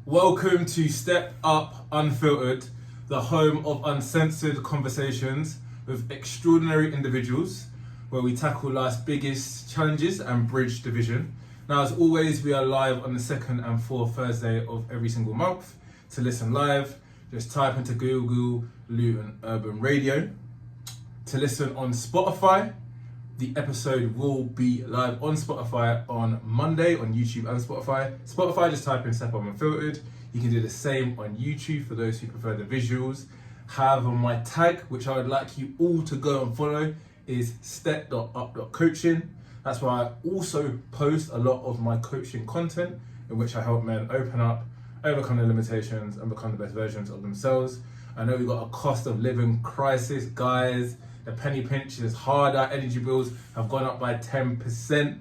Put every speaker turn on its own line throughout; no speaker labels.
Welcome to Step Up Unfiltered, the home of uncensored conversations with extraordinary individuals, where we tackle life's biggest challenges and bridge division. Now, as always, we are live on the second and fourth Thursday of every single month. To listen live, just type into Google Luton Urban Radio. To listen on Spotify, the episode will be live on Spotify on Monday on YouTube and Spotify. Spotify, just type in Step Up Unfiltered. You can do the same on YouTube for those who prefer the visuals. However, my tag, which I would like you all to go and follow, is step.up.coaching. That's where I also post a lot of my coaching content in which I help men open up, overcome their limitations and become the best versions of themselves. I know we've got a cost of living crisis, guys. The penny pinch is harder. Energy bills have gone up by 10%.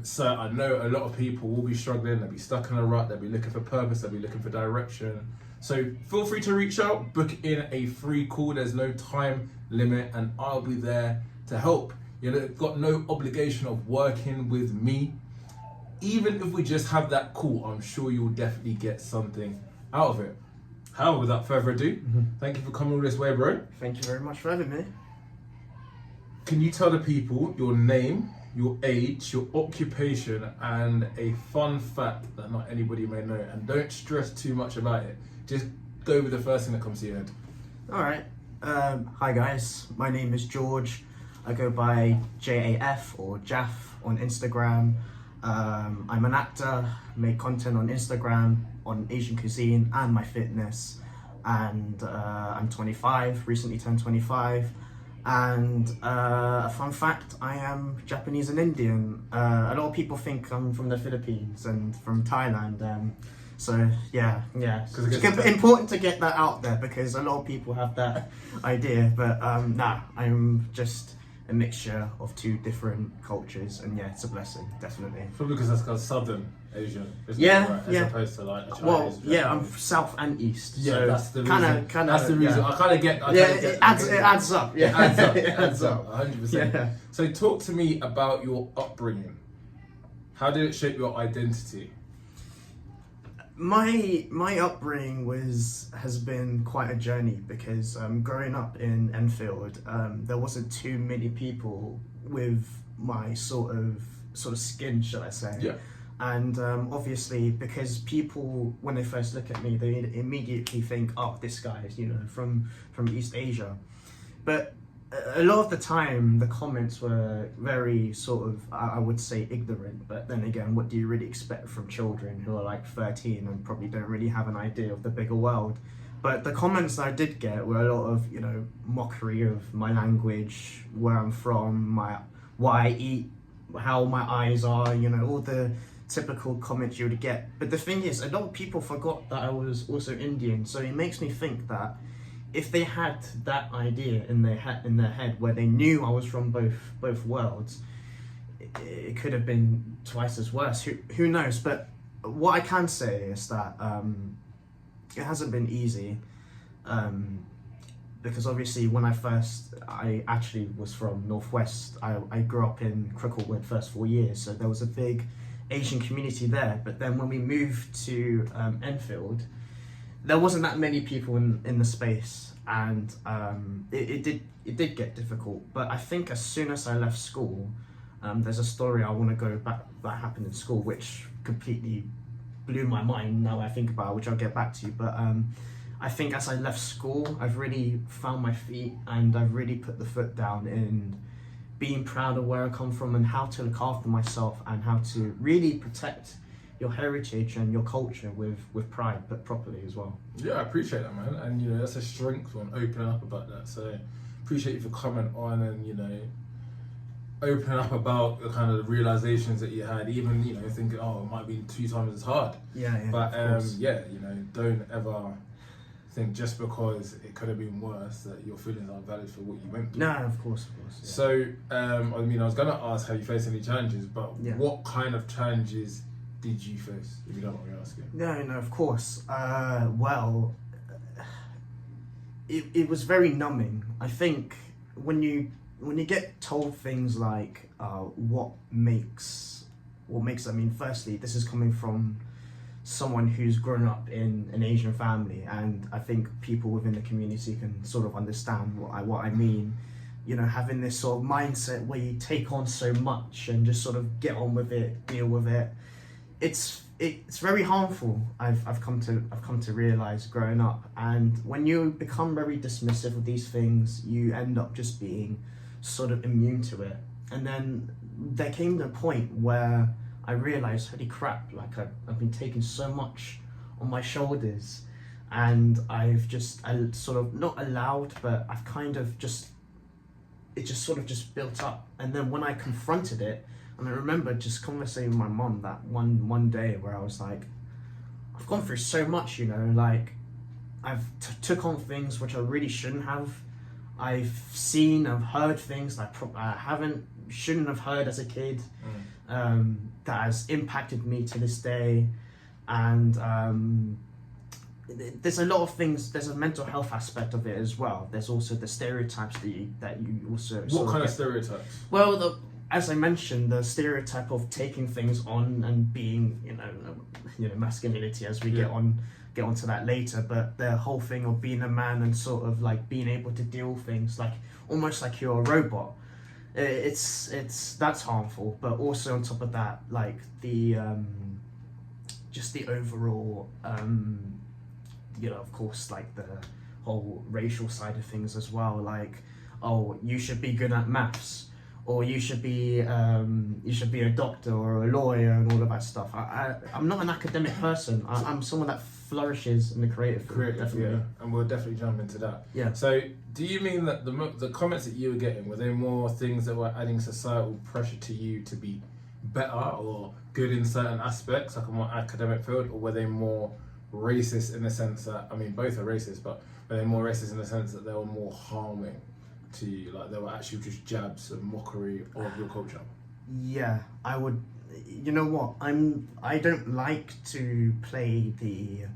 So I know a lot of people will be struggling. They'll be stuck in a rut. They'll be looking for purpose. They'll be looking for direction. So feel free to reach out, book in a free call. There's no time limit and I'll be there to help. You've got no obligation of working with me. Even if we just have that call, I'm sure you'll definitely get something out of it. However, without further ado, thank you for coming all this way, bro.
Thank you very much for having me.
Can you tell the people your name, your age, your occupation, and a fun fact that not anybody may know? And don't stress too much about it. Just go with the first thing that comes to your head.
All right. Hi guys. My name is Jorge. I go by JAF or Jaff on Instagram. I'm an actor, make content on Instagram, on Asian cuisine and my fitness. And I'm 25, recently turned 25. And a fun fact, I am Japanese and Indian. A lot of people think I'm from the Philippines and from Thailand. So yeah. It's important to get that out there because a lot of people have that idea. But I'm just a mixture of two different cultures, and yeah, it's a blessing, definitely.
Probably because that's called Southern Asian, isn't it?
Yeah,
Right? As opposed to like a Chinese.
Well, yeah, I'm South and East.
Yeah,
so
that's the reason. That's the reason.
Yeah.
I kind of get.
It adds up. Yeah,
It adds up. 100%.
Yeah.
So talk to me about your upbringing. How did it shape your identity?
My upbringing has been quite a journey because growing up in Enfield, there wasn't too many people with my sort of skin, shall I say?
Yeah.
And obviously, because people, when they first look at me, they immediately think, "Oh, this guy is, from East Asia." But a lot of the time, the comments were very I would say ignorant. But then again, what do you really expect from children who are like 13 and probably don't really have an idea of the bigger world? But the comments I did get were a lot of, mockery of my language, where I'm from, what I eat, how my eyes are, all the typical comments you would get. But the thing is, a lot of people forgot that I was also Indian. So it makes me think that if they had that idea in their head where they knew I was from both worlds, it could have been twice as worse. Who knows? But what I can say is that it hasn't been easy, because obviously when I actually was from Northwest. I grew up in Cricklewood first 4 years, so there was a big Asian community there. But then when we moved to Enfield, there wasn't that many people in the space, and it did get difficult. But I think as soon as I left school, there's a story I want to go back that happened in school, which completely blew my mind now I think about it, which I'll get back to. But I think as I left school, I've really found my feet, and I've really put the foot down in being proud of where I come from and how to look after myself and how to really protect your heritage and your culture with pride, but properly as well.
Yeah, I appreciate that, man. And that's a strength on opening up about that. So appreciate you for coming on and opening up about the kind of realizations that you had, even thinking, oh, it might be 2 times as hard.
Yeah.
But don't ever think just because it could have been worse that your feelings aren't valid for what you went through.
No, of course. Yeah.
So I was gonna ask, have you faced any challenges? But what kind of challenges did you face, if you don't want me asking?
No, of course. It was very numbing. I think when you get told things like what makes, firstly, this is coming from someone who's grown up in an Asian family, and I think people within the community can sort of understand what I mean. You know, having this sort of mindset where you take on so much and just sort of get on with it, deal with it. It's very harmful. I've come to realize growing up, and when you become very dismissive of these things, you end up just being sort of immune to it. And then there came the point where I realized, holy crap, like I've been taking so much on my shoulders, and I've just sort of not allowed, but I've kind of just, it just sort of just built up. And then when I confronted it, and I remember just conversing with my mom that one day where I was like, I've gone through so much, you know, like I've took on things which I really shouldn't have. I've heard things that I shouldn't have heard as a kid, that has impacted me to this day. And there's a lot of things. There's a mental health aspect of it as well. There's also the stereotypes that you also.
What kind of stereotypes?
Well, as I mentioned, the stereotype of taking things on and being, you know, masculinity, as we get onto that later. But the whole thing of being a man and sort of like being able to deal with things like almost like you're a robot. That's harmful. But also on top of that, like the just the overall, you know, of course, like the whole racial side of things as well. Like, oh, you should be good at maths, or you should be a doctor or a lawyer and all of that stuff. I'm not an academic person. I'm someone that flourishes in the creative field, definitely.
Yeah, and we'll definitely jump into that.
Yeah.
So, do you mean that the comments that you were getting, were they more things that were adding societal pressure to you to be better or good in certain aspects, like a more academic field, or were they more racist in the sense that, I mean, both are racist, but were they more racist in the sense that they were more harming to you, like they were actually just jabs and mockery of your culture?
Yeah, I would. You know what? I don't like to play the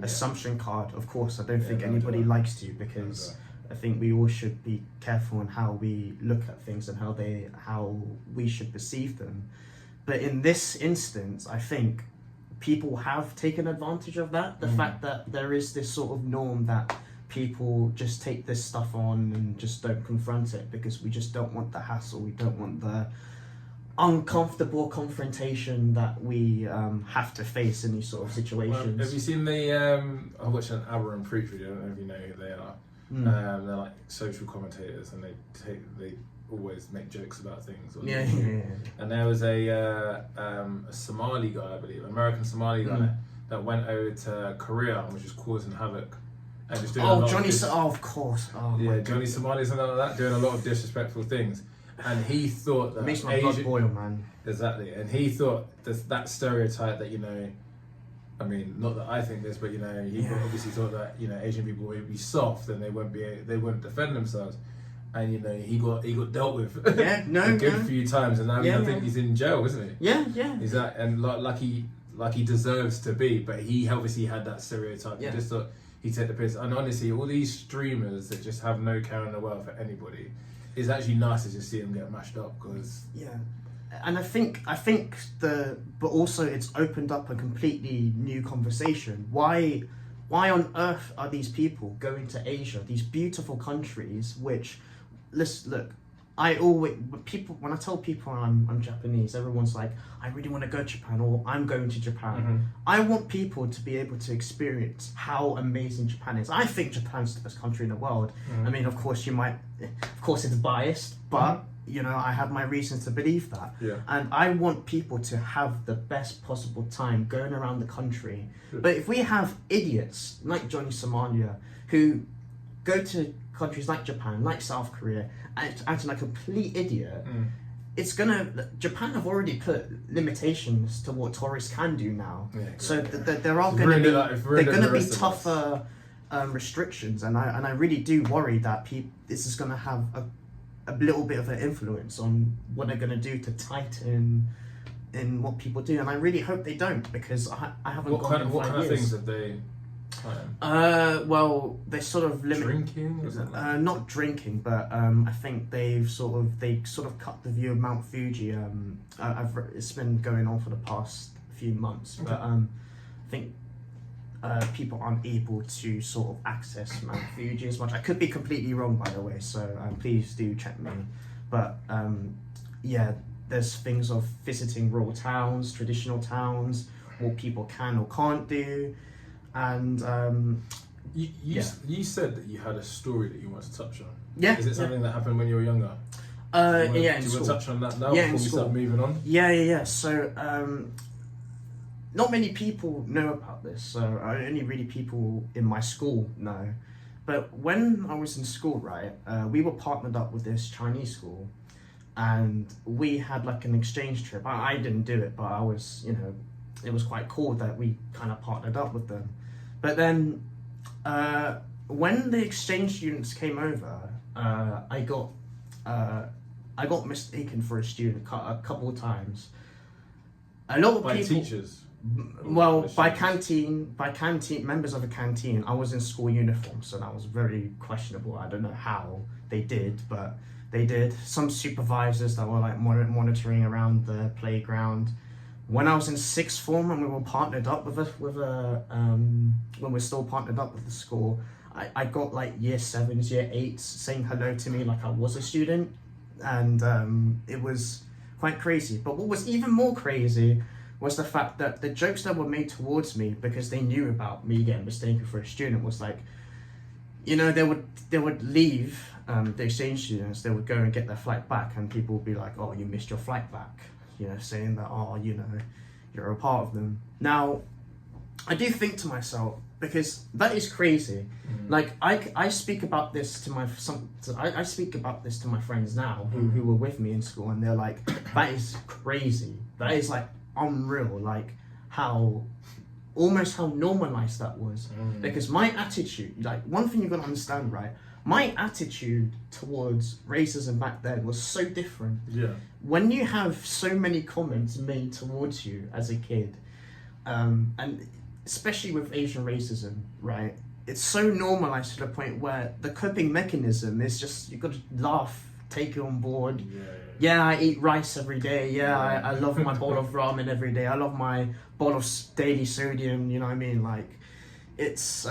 assumption card. Of course, I don't think anybody likes to, because I think we all should be careful in how we look at things and how we should perceive them. But in this instance, I think people have taken advantage of that. The fact that there is this sort of norm that people just take this stuff on and just don't confront it, because we just don't want the hassle. We don't want the uncomfortable confrontation that we have to face in these sort of situations.
Well, have you seen I watched an Abra and Preach video, I don't know if you know who they are. They're like social commentators, and they always make jokes about things.
Yeah.
And there was a Somali guy, I believe, American Somali guy, that went over to Korea and was just causing havoc. And just doing
of course. Oh,
yeah, Johnny Somali, something like that, doing a lot of disrespectful things. And he thought that
makes my blood boil, man.
Exactly, and he thought that stereotype that, you know, I mean, not that I think this, but, you know, he obviously thought that, you know, Asian people would be soft and they wouldn't defend themselves, and, you know, he got dealt with a good few times, and I think he's in jail, isn't he?
Yeah.
He's that, and like he deserves to be, but he obviously had that stereotype.
Yeah.
He just thought he'd take the piss, and honestly, all these streamers that just have no care in the world for anybody, it's actually nice to just see them get mashed up, because
and I think but also it's opened up a completely new conversation. Why on earth are these people going to Asia, these beautiful countries? Which, look, when I tell people I'm Japanese, everyone's like, I really want to go to Japan, or I'm going to Japan. I want people to be able to experience how amazing Japan is. I think Japan's the best country in the world. I mean, of course it's biased, but you know, I have my reasons to believe that.
Yeah.
And I want people to have the best possible time going around the country. But if we have idiots like Johnny Somalia who go to countries like Japan, like South Korea, and acting like a complete idiot, Japan have already put limitations to what tourists can do now. So there are going to be tougher restrictions, and I really do worry that this is going to have a little bit of an influence on what they're going to do to tighten in what people do, and I really hope they don't, because I haven't
What
gone in 5 years.
What kind of things have they?
Well, they sort of limit
drinking. Or something?
Not drinking, but I think they sort of cut the view of Mount Fuji. It's been going on for the past few months, but think people aren't able to sort of access Mount Fuji as much. I could be completely wrong, by the way, so please do check me. But yeah, there's things of visiting rural towns, traditional towns, what people can or can't do, and
you said that you had a story that you wanted to touch on.
Yeah.
Is it something that happened when you were younger?
Yeah, in
do you want
school.
to touch on that now
Yeah,
before
in
we start
school.
moving on?
Yeah. So, not many people know about this. So, only really people in my school know. But when I was in school, right, we were partnered up with this Chinese school, and we had like an exchange trip. I didn't do it, but I was, it was quite cool that we kind of partnered up with them. But then, when the exchange students came over, I got mistaken for a student a couple of times. A lot of
By
people,
teachers?
well, by
students?
canteen members of a canteen. I was in school uniform, so that was very questionable. I don't know how they did, but they did. Some supervisors that were like monitoring around the playground. When I was in sixth form and we were partnered up with when we're still partnered up with the school, I got like year 7s, year 8s saying hello to me like I was a student, and it was quite crazy. But what was even more crazy was the fact that the jokes that were made towards me, because they knew about me getting mistaken for a student, was like, they would leave the exchange students, they would go and get their flight back, and people would be like, oh, you missed your flight back, saying that, oh, you're a part of them. Now, I do think to myself, because that is crazy. Like I speak about this to I speak about this to my friends now who were with me in school, and they're like, that is crazy. That is like unreal. Like how normalized that was. Because my attitude, like one thing you gotta understand, right? My attitude towards racism back then was so different.
Yeah.
When you have so many comments made towards you as a kid, and especially with Asian racism, right? It's so normalized to the point where the coping mechanism is just, you got to laugh, take it on board. Yeah, I eat rice every day. Yeah, I love my bowl of ramen every day. I love my bowl of daily sodium, you know what I mean? Like, it's,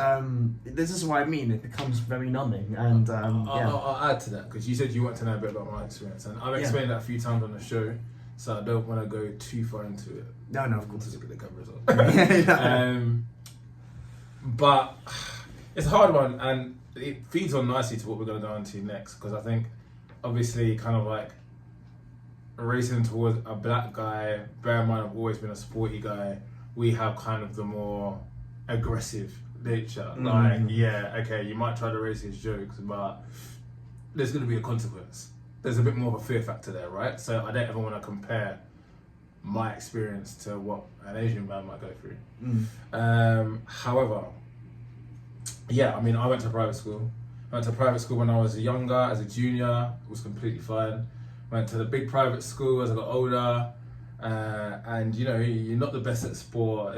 this is what I mean, it becomes very numbing. And
I'll add to that, because you said you want to know a bit about my experience, and I've explained that a few times on the show, so I don't want to go too far into it.
No, of course.
To look at the camera as well. But it's a hard one, and it feeds on nicely to what we're going to go into next, because I think obviously kind of like racing towards a black guy, bear in mind I've always been a sporty guy, we have kind of the more aggressive nature. Like, yeah, okay, you might try to racist jokes, but there's going to be a consequence. There's a bit more of a fear factor there, right? So I don't ever want to compare my experience to what an Asian man might go through. However, yeah, I mean, I went to private school. I went to private school when I was younger, as a junior. It was completely fine. Went to the big private school as I got older. And you're not the best at sport.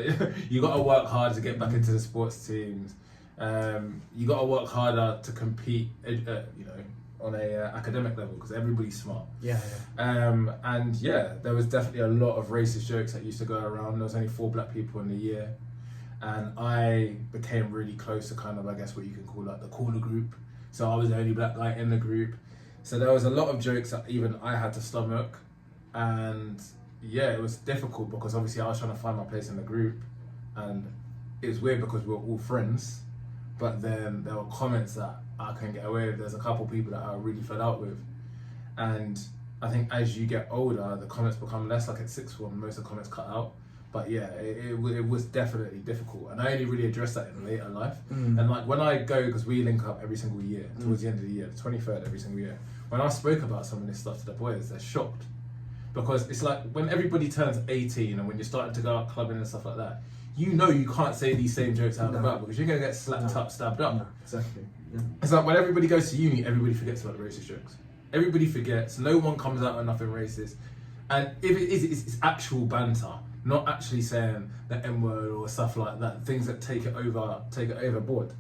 You got to work hard to get back into the sports teams. You got to work harder to compete, on a academic level, because everybody's smart. And yeah, there was definitely a lot of racist jokes that used to go around. There was only 4 black people in the year, and I became really close to kind of, I guess, what you can call like the cooler group. So I was the only black guy in the group. So there was a lot of jokes that even I had to stomach, and yeah, it was difficult because obviously I was trying to find my place in the group, and it was weird because we were all friends, but then there were comments that I couldn't get away with. There's a couple people that I really fell out with, and I think as you get older, the comments become less. Like at sixth form, most of the comments cut out. But yeah, it was definitely difficult, and I only really addressed that in later life. And like when I go, because we link up every single year towards the end of the year, the 23rd every single year. When I spoke about some of this stuff to the boys, they're shocked, because it's like when everybody turns 18 and when you're starting to go out clubbing and stuff like that, you can't say these same jokes out and about, because you're gonna get slapped up, stabbed up.
No, exactly. Yeah.
It's like when everybody goes to uni, everybody forgets about the racist jokes. Everybody forgets. No one comes out with nothing racist, and if it is, it's actual banter, not actually saying the N-word or stuff like that. Things that take it overboard.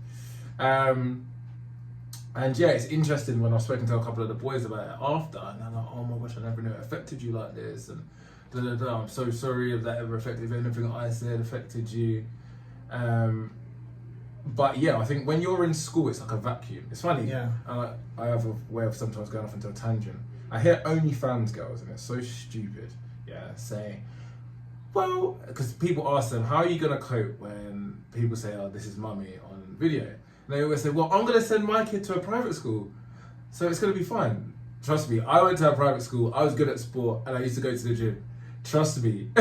And yeah, it's interesting when I've spoken to a couple of the boys about it after, and they're like, oh my gosh, I never knew it affected you like this, and I'm so sorry if that ever affected, if anything I said affected you. But yeah, I think when you're in school, it's like a vacuum. It's funny.
Yeah.
I have a way of sometimes going off into a tangent. I hear OnlyFans girls, and it's so stupid. Yeah, saying, well, because people ask them, how are you gonna cope when people say, "Oh, this is mummy" on video? And they always say, "Well, I'm gonna send my kid to a private school, so it's gonna be fine." Trust me, I went to a private school. I was good at sport, and I used to go to the gym. Trust me.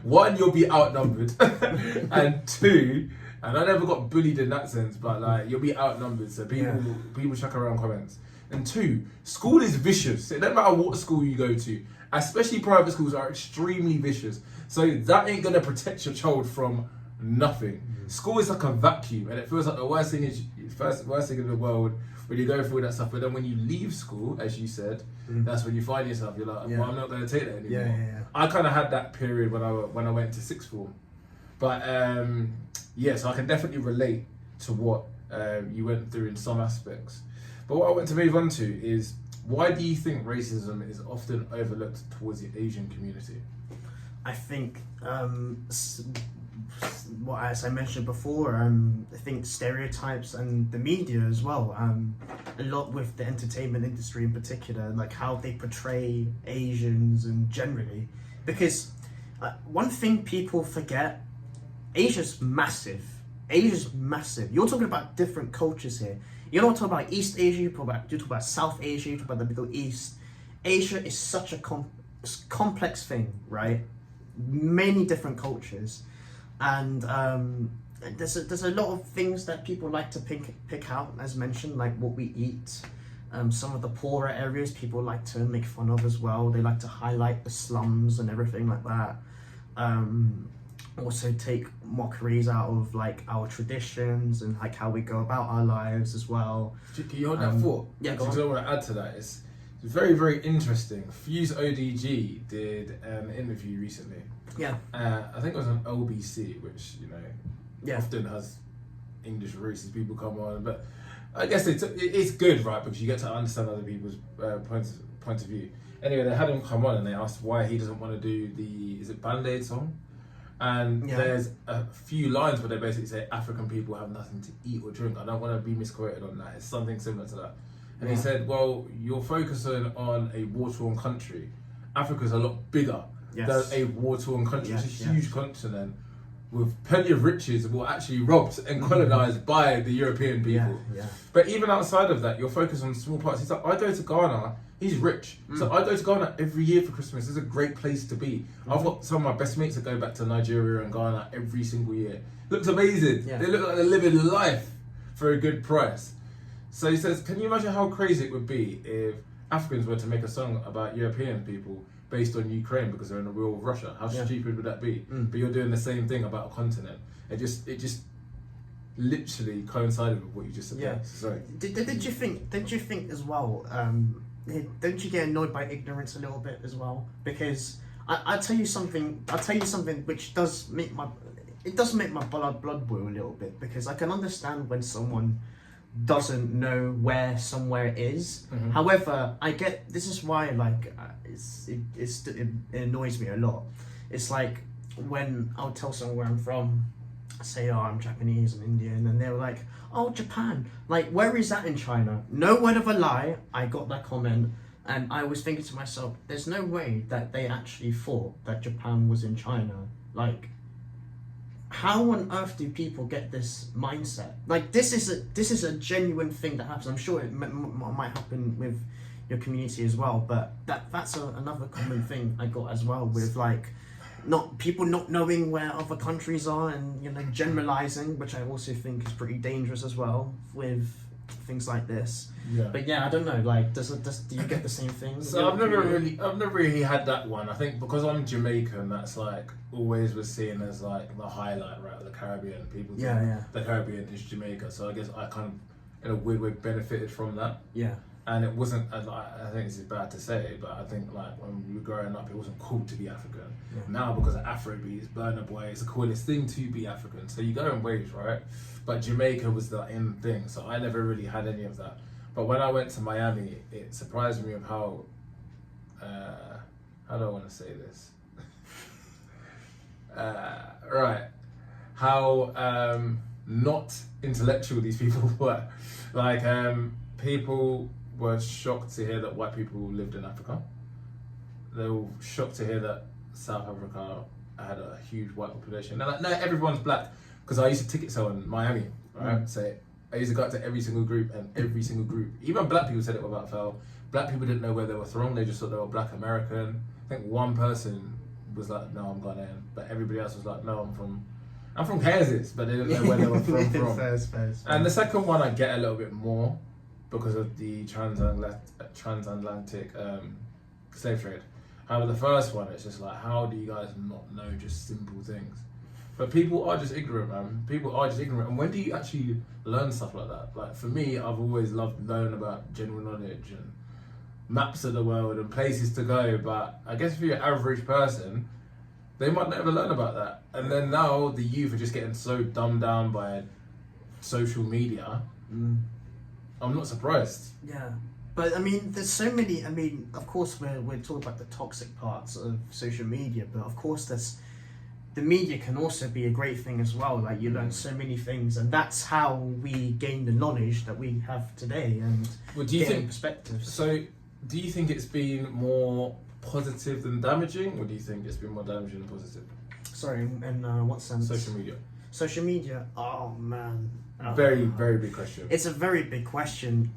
One, you'll be outnumbered, and two. And I never got bullied in that sense, but like you'll be outnumbered, so people chuck around comments. And two, school is vicious. It doesn't matter what school you go to, especially private schools are extremely vicious. So that ain't gonna protect your child from nothing. School is like a vacuum, and it feels like the worst thing in the world when you go through that stuff. But then when you leave school, as you said, that's when you find yourself. You're like, well, I'm not gonna take that anymore. I kind of had that period when I went to sixth form, but so I can definitely relate to what you went through in some aspects. But what I want to move on to is, why do you think racism is often overlooked towards the Asian community?
I think, as I mentioned before, I think stereotypes and the media as well, a lot with the entertainment industry in particular, like how they portray Asians and generally. Because one thing people forget, Asia's massive. You're talking about different cultures here. You're not talking about East Asia, you talk about South Asia, you talk about the Middle East. Asia is such a complex thing, right? Many different cultures. And there's a lot of things that people like to pick out, as mentioned, like what we eat. Some of the poorer areas people like to make fun of as well. They like to highlight the slums and everything like that. Also take mockeries out of like our traditions and like how we go about our lives as well.
Can you hold that thought?
Yeah, go on.
Because I want to add to that. It's very, very interesting. Fuse ODG did an interview recently.
Yeah.
I think it was on LBC, which, you know, often has English racist people come on. But I guess it's good, right? Because you get to understand other people's point of view. Anyway, they had him come on and they asked why he doesn't want to do is it Band-Aid song? And there's a few lines where they basically say African people have nothing to eat or drink. I don't want to be misquoted on that. It's something similar to that. And he said, well, you're focusing on a war-torn country. Africa's a lot bigger than a war-torn country. It's a huge continent with plenty of riches, were actually robbed and colonized by the European people. But even outside of that, you're focused on small parts. He's like, I go to Ghana. He's rich. So I go to Ghana every year for Christmas. It's a great place to be. I've got some of my best mates that go back to Nigeria and Ghana every single year. Looks amazing. They look like they're living life for a good price. So he says, can you imagine how crazy it would be if Africans were to make a song about European people based on Ukraine because they're in a war with Russia? How stupid would that be? But you're doing the same thing about a continent. It just literally coincided with what you just said. Sorry.
Did you think as well? Don't you get annoyed by ignorance a little bit as well? Because I'll tell you something which does make my blood boil a little bit, because I can understand when someone doesn't know where somewhere is. However, this is why it annoys me a lot. It's like when I'll tell someone where I'm from, say, oh, I'm Japanese and Indian, and they're like, oh, Japan, like, where is that in China? No word of a lie, I got that comment, and I was thinking to myself, there's no way that they actually thought that Japan was in China. Like, how on earth do people get this mindset? Like, this is a genuine thing that happens. I'm sure it might happen with your community as well, but that's another common thing I got as well, with like people not knowing where other countries are, and generalizing, which I also think is pretty dangerous as well with things like this. But I don't know, like, do you get the same thing?
So I've never really had that one. I think because I'm Jamaican, that's like always was seen as like the highlight, right, of the Caribbean. People think the Caribbean is Jamaica, so I guess I kind of in a weird way benefited from that. And it wasn't, I think this is bad to say, but I think like when we were growing up, it wasn't cool to be African. Now, because of Afrobeats, Burna Boy, it's the coolest thing to be African. So you go in waves, right? But Jamaica was the in thing, so I never really had any of that. But when I went to Miami, it surprised me of how do I want to say this? how not intellectual these people were. Like, people were shocked to hear that white people lived in Africa. They were shocked to hear that South Africa had a huge white population. They're like, no, everyone's black. Because I used to ticket sell in Miami, right? So I used to go out to every single group, and every single group, even black people said it without fail. Black people didn't know where they were from. They just thought they were black American. I think one person was like, no, I'm Ghanaian. But everybody else was like, no, I'm from Kansas. But they didn't know where they were from.
Fair.
And the second one I get a little bit more because of the transatlantic slave trade. However, the first one, it's just like, how do you guys not know just simple things? But people are just ignorant, man. People are just ignorant. And when do you actually learn stuff like that? Like, for me, I've always loved learning about general knowledge and maps of the world and places to go. But I guess for your average person, they might never learn about that. And then now the youth are just getting so dumbed down by social media. I'm not surprised.
Yeah. But I mean, there's so many. I mean, of course, we're talking about the toxic parts of social media, but of course, the media can also be a great thing as well. Like, you learn so many things, and that's how we gain the knowledge that we have today and
do you think
perspectives.
So, do you think it's been more positive than damaging, or do you think it's been more damaging than positive?
Sorry, in what sense?
Social media.
Social media. Oh man.
Very, very big question.
It's a very big question.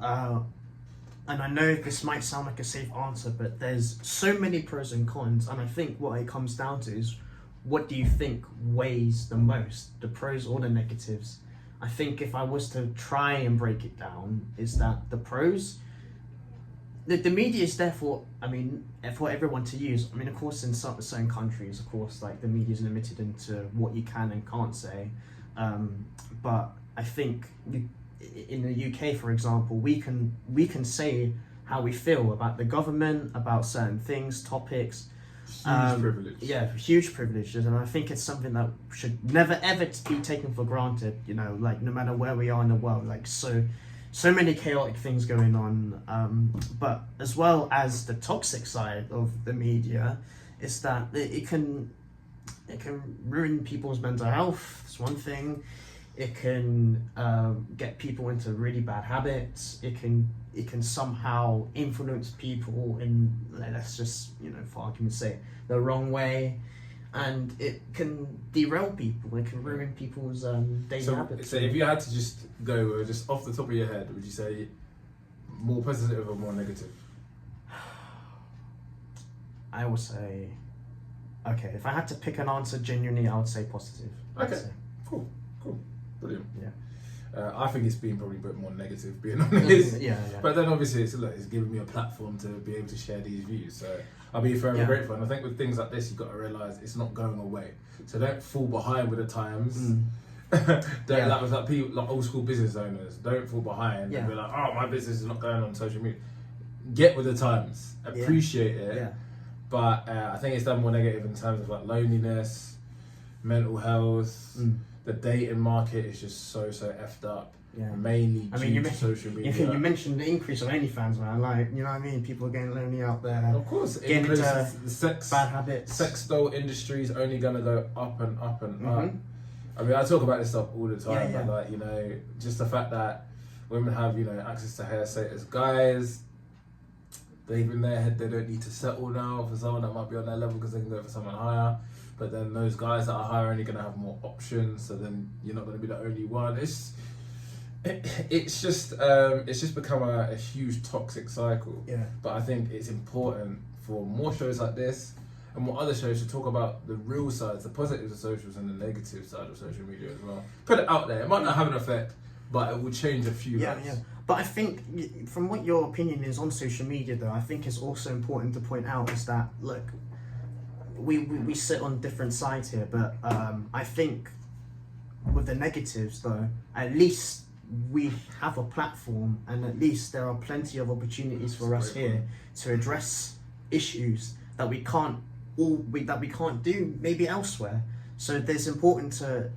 And I know this might sound like a safe answer, but there's so many pros and cons, and I think what it comes down to is, what do you think weighs the most, the pros or the negatives? I think if I was to try and break it down, is that the pros, the media is there for, I mean, for everyone to use. I mean, of course, in certain countries, of course, like, the media is limited into what you can and can't say. But I think in the UK, for example, we can say how we feel about the government, about certain things, topics.
Huge privilege.
Yeah, huge privileges, and I think it's something that should never ever be taken for granted. You know, like, no matter where we are in the world, like, so many chaotic things going on. But as well as the toxic side of the media, is that it can ruin people's mental health. That's one thing. It can get people into really bad habits. It can somehow influence people in, let's just, for argument's sake, the wrong way, and it can derail people. It can ruin people's daily habits.
So if you had to just go just off the top of your head, would you say more positive or more negative?
I would say, okay, if I had to pick an answer genuinely, I would say positive.
Okay, cool. Brilliant.
Yeah.
I think it's been probably a bit more negative, being honest.
Yeah.
But then obviously it's giving me a platform to be able to share these views. So I'll be forever grateful. And I think with things like this, you've got to realise it's not going away. So don't fall behind with the times. Like people, like old school business owners, don't fall behind and be like, oh, my business is not going on social media. Get with the times. Appreciate it.
Yeah.
But I think it's done more negative in terms of like loneliness, mental health. The dating market is just so effed up.
Yeah.
Mainly due to social media.
You mentioned the increase of OnlyFans, man. Like, you know what I mean? People are getting lonely out there.
Of course,
getting into
the
bad habits.
Sex doll industry is only gonna go up and up and up. I mean, I talk about this stuff all the time, but like, just the fact that women have, access to higher status guys. They've in their head they don't need to settle now for someone that might be on their level because they can go for someone higher. But then those guys that are higher are only going to have more options, so then you're not going to be the only one. It's just become a huge toxic cycle.
Yeah.
But I think it's important for more shows like this and more other shows to talk about the real sides, the positives of socials and the negative side of social media as well. Put it out there. It might not have an effect, but it will change a few lives.
Yeah. But I think, from what your opinion is on social media, though, I think it's also important to point out is that, look, we sit on different sides here, but I think with the negatives, though, at least we have a platform, and at least there are plenty of opportunities for us here to address issues that we can't do maybe elsewhere. So it's important to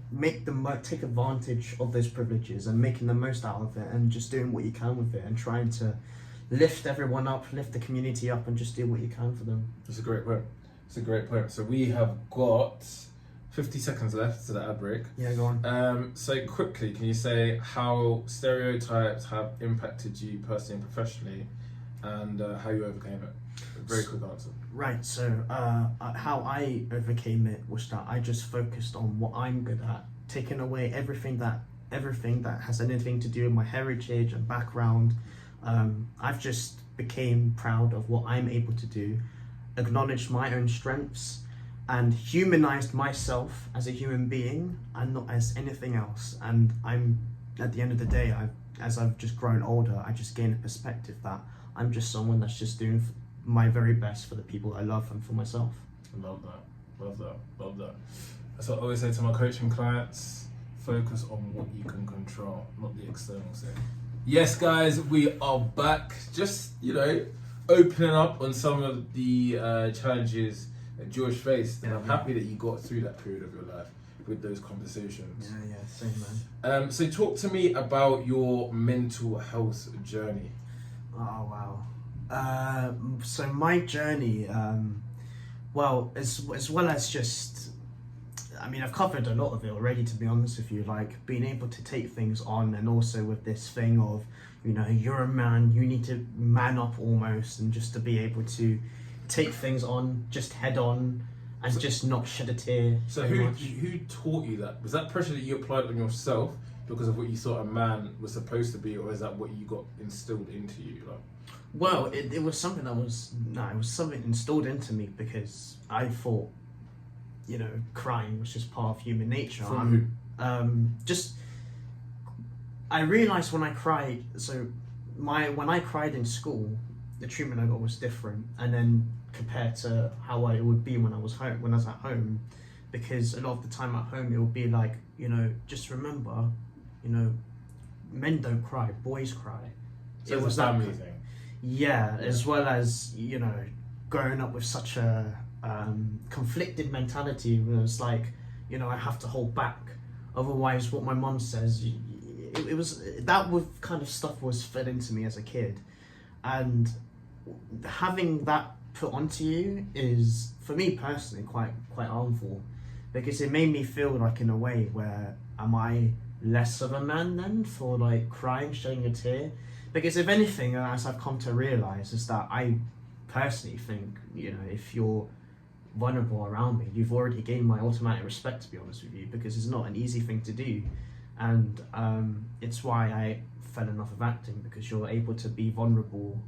take advantage of those privileges and making the most out of it, and just doing what you can with it, and trying to lift everyone up, lift the community up, and just do what you can for them.
It's a great point. So we have got 50 seconds left to the ad break.
Yeah, go on.
So quickly, can you say how stereotypes have impacted you personally and professionally, and how you overcame it? A very quick answer.
Right, so how I overcame it was that I just focused on what I'm good at, taking away everything that has anything to do with my heritage and background. I've just became proud of what I'm able to do, acknowledged my own strengths, and humanized myself as a human being and not as anything else. And I'm, at the end of the day, as I've just grown older, I just gained a perspective that I'm just someone that's just doing my very best for the people I love and for myself.
Love that. Love that. Love that. That's what I always say to my coaching clients. Focus on what you can control, not the external thing. Yes, guys, we are back. Just, opening up on some of the challenges that George faced. And I'm happy that you got through that period of your life with those conversations.
Yeah, same, man.
So talk to me about your mental health journey.
Oh, wow. So my journey, well, as well as just, I mean, I've covered a lot of it already, to be honest with you, like being able to take things on, and also with this thing of, you're a man, you need to man up almost, and just to be able to take things on, just head on, and just not shed a tear.
So who taught you that? Was that pressure that you applied on yourself because of what you thought a man was supposed to be, or is that what you got instilled into you?
Well, it was something it was something installed into me because I thought, crying was just part of human nature.
From who?
I realised when I cried, when I cried in school, the treatment I got was different, and then compared to how it would be when I was at home, because a lot of the time at home it would be like, just remember, men don't cry, boys cry.
So it was a family thing.
Yeah, as well as, growing up with such a conflicted mentality where it's like, I have to hold back. Otherwise, what my mum says, it was that kind of stuff was fed into me as a kid. And having that put onto you is, for me personally, quite harmful, because it made me feel like, in a way, where am I less of a man then for like crying, shedding a tear? Because if anything, as I've come to realise, is that I personally think, if you're vulnerable around me, you've already gained my automatic respect, to be honest with you, because it's not an easy thing to do. And it's why I fell in love with acting, because you're able to be vulnerable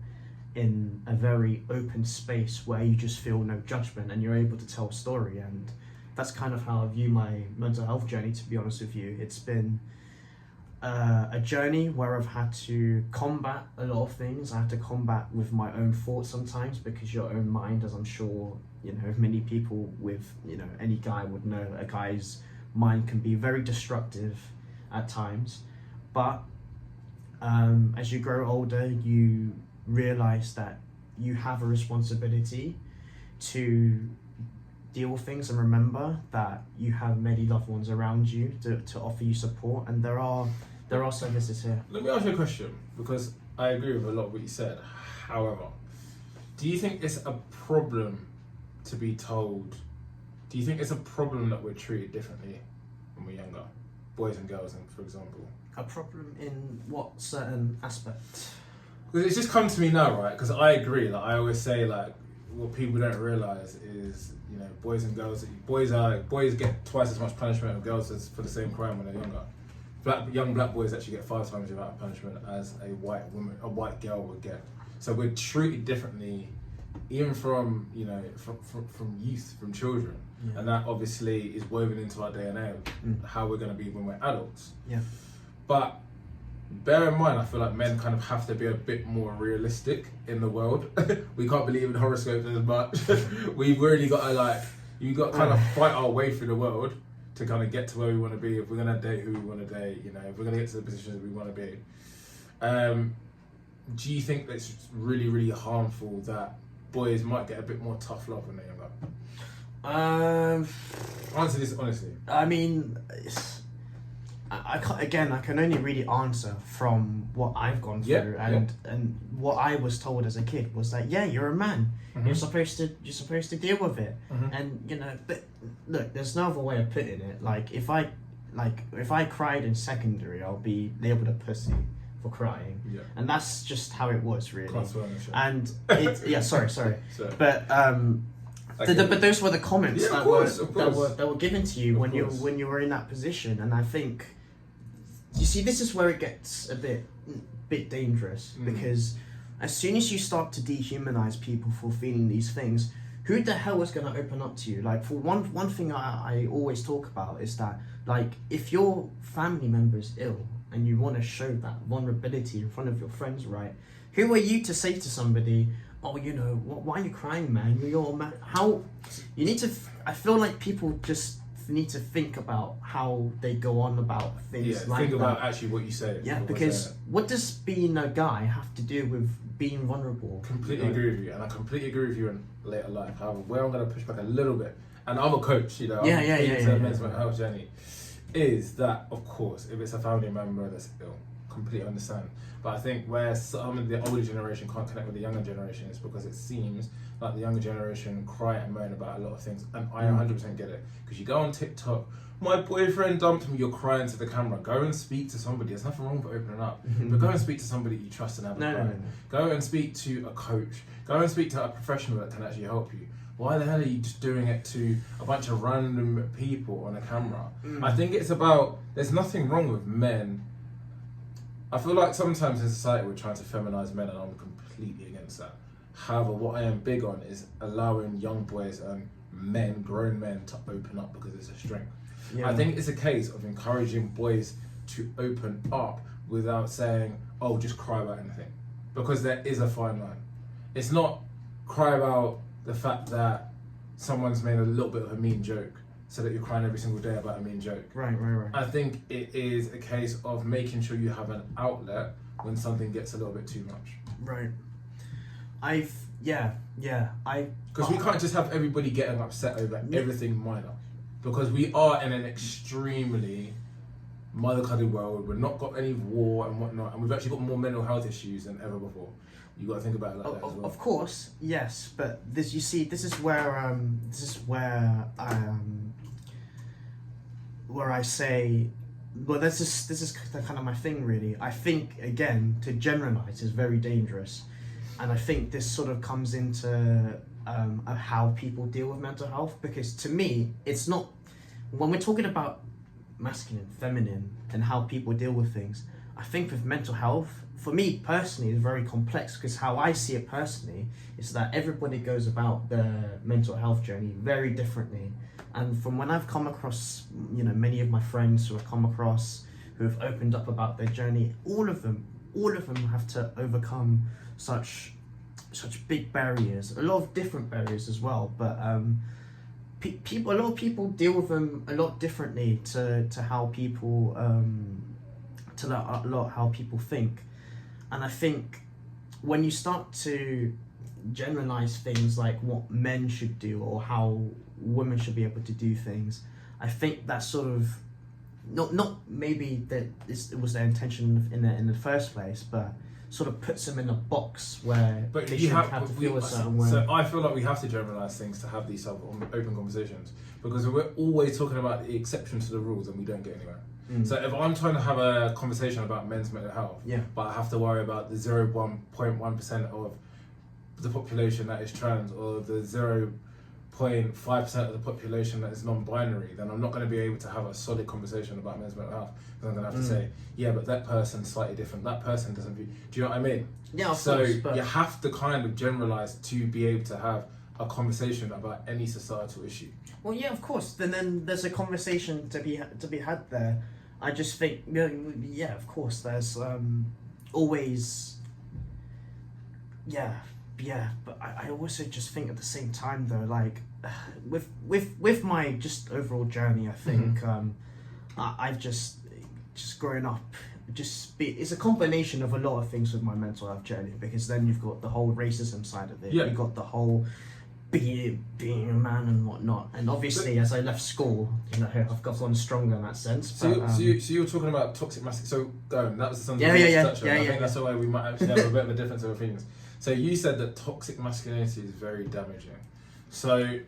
in a very open space where you just feel no judgment and you're able to tell a story. And that's kind of how I view my mental health journey, to be honest with you. It's been a journey where I've had to combat a lot of things. I had to combat with my own thoughts sometimes, because your own mind, as I'm sure many people with any guy would know, a guy's mind can be very destructive at times. But as you grow older, you realize that you have a responsibility to deal with things, and remember that you have many loved ones around you to offer you support, and there are services here.
Let me ask you a question, because I agree with a lot of what you said. However, do you think it's a problem to be told? Do you think it's a problem that we're treated differently when we're younger, boys and girls, for example?
A problem in what certain aspect?
Because it's just come to me now, right? Because I agree. Like I always say, like what people don't realise is, boys and girls. Boys get twice as much punishment as girls for the same crime when they're younger. Young black boys actually get 5 times the amount of punishment as a white girl would get. So we're treated differently, even from from youth, from children, and that obviously is woven into our DNA, how we're going to be when we're adults.
Yeah.
But bear in mind, I feel like men kind of have to be a bit more realistic in the world. We can't believe in horoscopes as much. We've really got to kind of fight our way through the world to kind of get to where we want to be. If we're going to date who we want to date, if we're going to get to the positions we want to be. Do you think that's really, really harmful that boys might get a bit more tough love when they're younger?
Answer
this honestly.
I mean, I can only really answer from what I've gone through, and what I was told as a kid was that you're a man, you're supposed to deal with it, and but look, there's no other way of putting it. Like if I cried in secondary, I'll be labelled a pussy for crying, and that's just how it was really. And sorry, but but those were the comments that were given to you when you were in that position, and I think. You see, this is where it gets a bit dangerous, because as soon as you start to dehumanize people for feeling these things, who the hell is going to open up to you? Like, for one thing I always talk about is that, like, if your family member is ill and you want to show that vulnerability in front of your friends, right? Who are you to say to somebody, oh, why are you crying, man? You're man. How you need to? I feel like people just need to think about how they go on about things like that.
Think about actually what you say.
Yeah, because what does being a guy have to do with being vulnerable?
Completely agree with you, and I completely agree with you in later life. However, where I'm going to push back a little bit, and I'm a coach, men's mental health journey, is that, of course, if it's a family member that's ill, completely understand. But I think where some of the older generation can't connect with the younger generation is because it seems like the younger generation cry and moan about a lot of things, and I 100% get it. Because you go on TikTok, my boyfriend dumped me, you're crying to the camera. Go and speak to somebody. There's nothing wrong with opening up, but go and speak to somebody you trust and have a cry. Go and speak to a coach. Go and speak to a professional that can actually help you. Why the hell are you just doing it to a bunch of random people on a camera? I think it's about, there's nothing wrong with men. I feel like sometimes in society we're trying to feminize men, and I'm completely against that. However, what I am big on is allowing young boys and men, grown men, to open up because it's a strength. I think it's a case of encouraging boys to open up without saying, oh, just cry about anything. Because there is a fine line. It's not cry about the fact that someone's made a little bit of a mean joke so that you're crying every single day about a mean joke.
Right.
I think it is a case of making sure you have an outlet when something gets a little bit too much.
Right.
Because we can't just have everybody getting upset over everything minor. Because we are in an extremely mother-cudded world. We've not got any war and whatnot, and we've actually got more mental health issues than ever before. You got to think about it like that as well.
Of course, yes, but this is where I say, well, this is kind of my thing really. I think again, to generalize is very dangerous, and I think this sort of comes into how people deal with mental health, because to me, it's not, when we're talking about masculine, feminine, and how people deal with things, I think with mental health, for me personally, is very complex, because how I see it personally is that everybody goes about their mental health journey very differently. And from when I've come across, many of my friends who have opened up about their journey, all of them have to overcome such big barriers, a lot of different barriers as well. But a lot of people deal with them a lot differently to how people how people think. And I think when you start to generalize things like what men should do or how women should be able to do things, I think that sort of not maybe that it was their intention in the first place, but sort of puts them in a box where they shouldn't have to feel a certain way.
So I feel like we have to generalize things to have these open conversations, because we're always talking about the exceptions to the rules and we don't get anywhere. So if I'm trying to have a conversation about men's mental health, but I have to worry about the 0.1% of the population that is trans, or the 0.5% of the population that is non-binary, then I'm not going to be able to have a solid conversation about men's mental health. Because I'm going to have to say, but that person's slightly different. That person doesn't do you know what I mean?
Yeah, of
so
course, but you
have to kind of generalize to be able to have a conversation about any societal issue.
Well, yeah, of course. Then there's a conversation to be had there. I just think, of course, there's always, but I also just think at the same time though, like with my just overall journey, I think I've just grown up. It's a combination of a lot of things with my mental health journey, because then you've got the whole racism side of it. You've got the whole being a man and whatnot. And obviously, as I left school, I've gotten stronger in that sense.
So, so you're talking about toxic masculinity. So, that was something
Yeah,
we
yeah,
touched on.
yeah,
I
yeah,
think that's the way we might actually have a bit of a difference of opinions. So you said that toxic masculinity is very damaging. So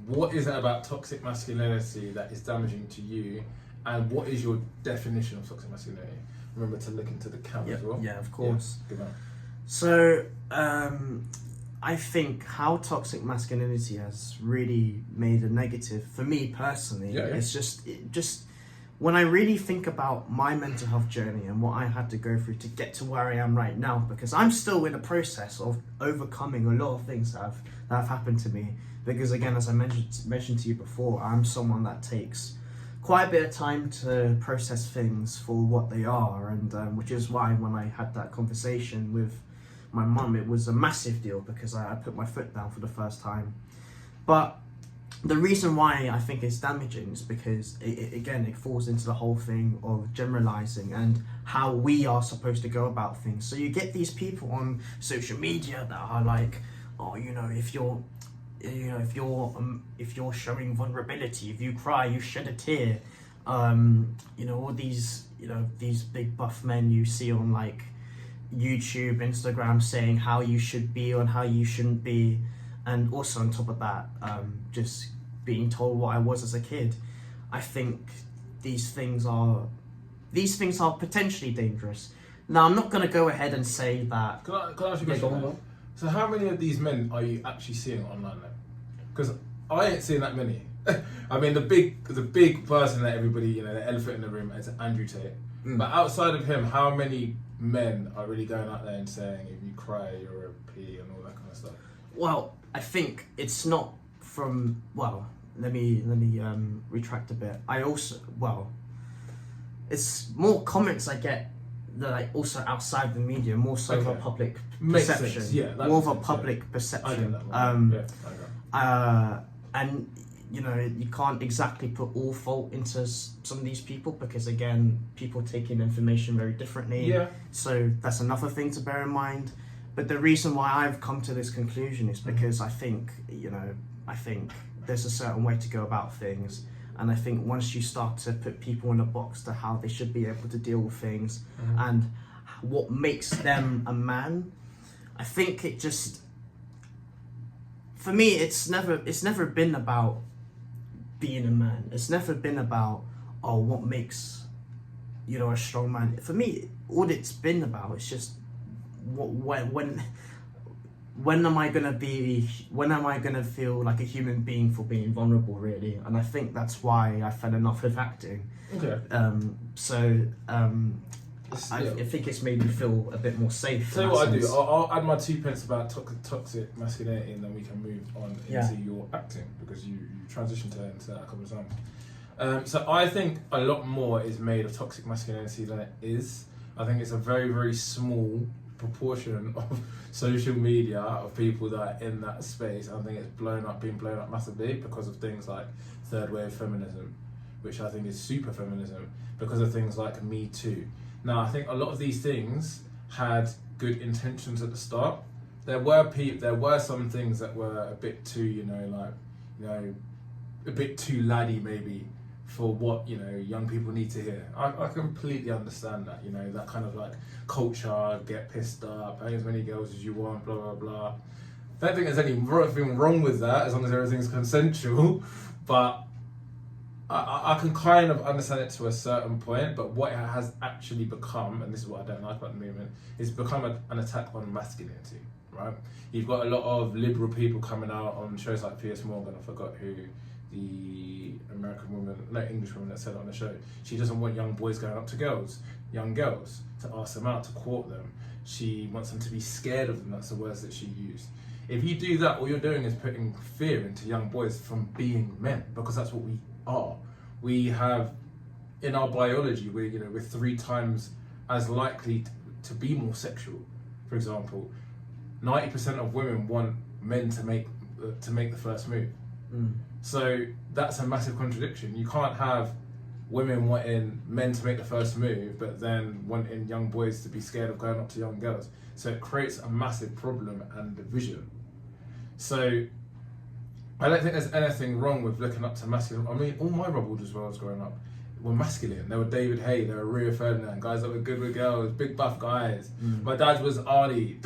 what is it about toxic masculinity that is damaging to you, and what is your definition of toxic masculinity? Remember to look into the camera as well.
Yeah, of course.
Yeah, good man.
So I think how toxic masculinity has really made a negative for me personally.
Yeah, yeah.
It's just when I really think about my mental health journey and what I had to go through to get to where I am right now, because I'm still in the process of overcoming a lot of things that have happened to me. Because again, as I mentioned to you before, I'm someone that takes quite a bit of time to process things for what they are, and which is why when I had that conversation with my mum, it was a massive deal because I put my foot down for the first time. But the reason why I think it's damaging is because it falls into the whole thing of generalizing and how we are supposed to go about things. So you get these people on social media that are like, oh, if you're showing vulnerability, if you cry, you shed a tear, all these big buff men you see on like YouTube, Instagram, saying how you should be or how you shouldn't be, and also on top of that, just being told what I was as a kid. I think these things are potentially dangerous. Now, I'm not going to go ahead and say that.
Can I ask you a question? So how many of these men are you actually seeing online then? Because I ain't seeing that many. I mean, the big person that everybody, the elephant in the room is Andrew Tate. But outside of him, how many men are really going out there and saying, if you cry, you're a P and all that kind of stuff?
Well, I think it's not from, let me retract a bit. It's more comments I get that I also outside the media, more so of a public perception.
Sense. Yeah,
more of a public perception. And you can't exactly put all fault into some of these people because again, people take in information very differently.
Yeah.
So that's another thing to bear in mind. But the reason why I've come to this conclusion is because I think there's a certain way to go about things. And I think once you start to put people in a box to how they should be able to deal with things and what makes them a man, I think it just, for me, it's never been about being a man. It's never been about, what makes, a strong man. For me, all it's been about is just when am I gonna feel like a human being for being vulnerable, really? And I think that's why I fell in love with acting.
Okay.
I think it's made me feel a bit more safe.
Tell you what I do. I'll add my 2 pence about toxic masculinity, and then we can move on into your acting because you transitioned into that a couple of times. So I think a lot more is made of toxic masculinity than it is. I think it's a very, very small proportion of social media of people that are in that space. I think it's being blown up massively because of things like third wave feminism, which I think is super feminism, because of things like Me Too. Now, I think a lot of these things had good intentions at the start. There were some things that were a bit too, a bit too laddie maybe for what young people need to hear. I completely understand that. That kind of like culture, get pissed up, hang as many girls as you want, blah blah blah. I don't think there's anything wrong with that as long as everything's consensual. But I can kind of understand it to a certain point, but what it has actually become, and this is what I don't like about the movement, is become an attack on masculinity, right? You've got a lot of liberal people coming out on shows like Piers Morgan, I forgot who, the American woman, no, English woman that said it on the show. She doesn't want young boys going up to young girls, to ask them out, to court them. She wants them to be scared of them, that's the words that she used. If you do that, all you're doing is putting fear into young boys from being men, because that's what we are. We have, in our biology, we're 3 times as likely to be more sexual. For example, 90% of women want men to make the first move. So that's a massive contradiction. You can't have women wanting men to make the first move, but then wanting young boys to be scared of going up to young girls. So it creates a massive problem and division. So I don't think there's anything wrong with looking up to masculine. I mean, all my role models when I was growing up were masculine. They were David Hay, they were Rio Ferdinand, guys that were good with girls, big buff guys. My dad was Arnie.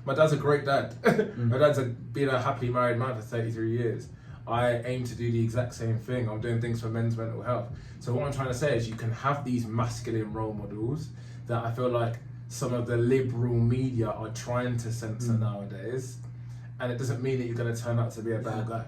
My dad's a great dad. My dad's been a happily married man for 33 years. I aim to do the exact same thing. I'm doing things for men's mental health. So what I'm trying to say is you can have these masculine role models that I feel like some of the liberal media are trying to censor nowadays. And it doesn't mean that you're going to turn out to be a bad guy.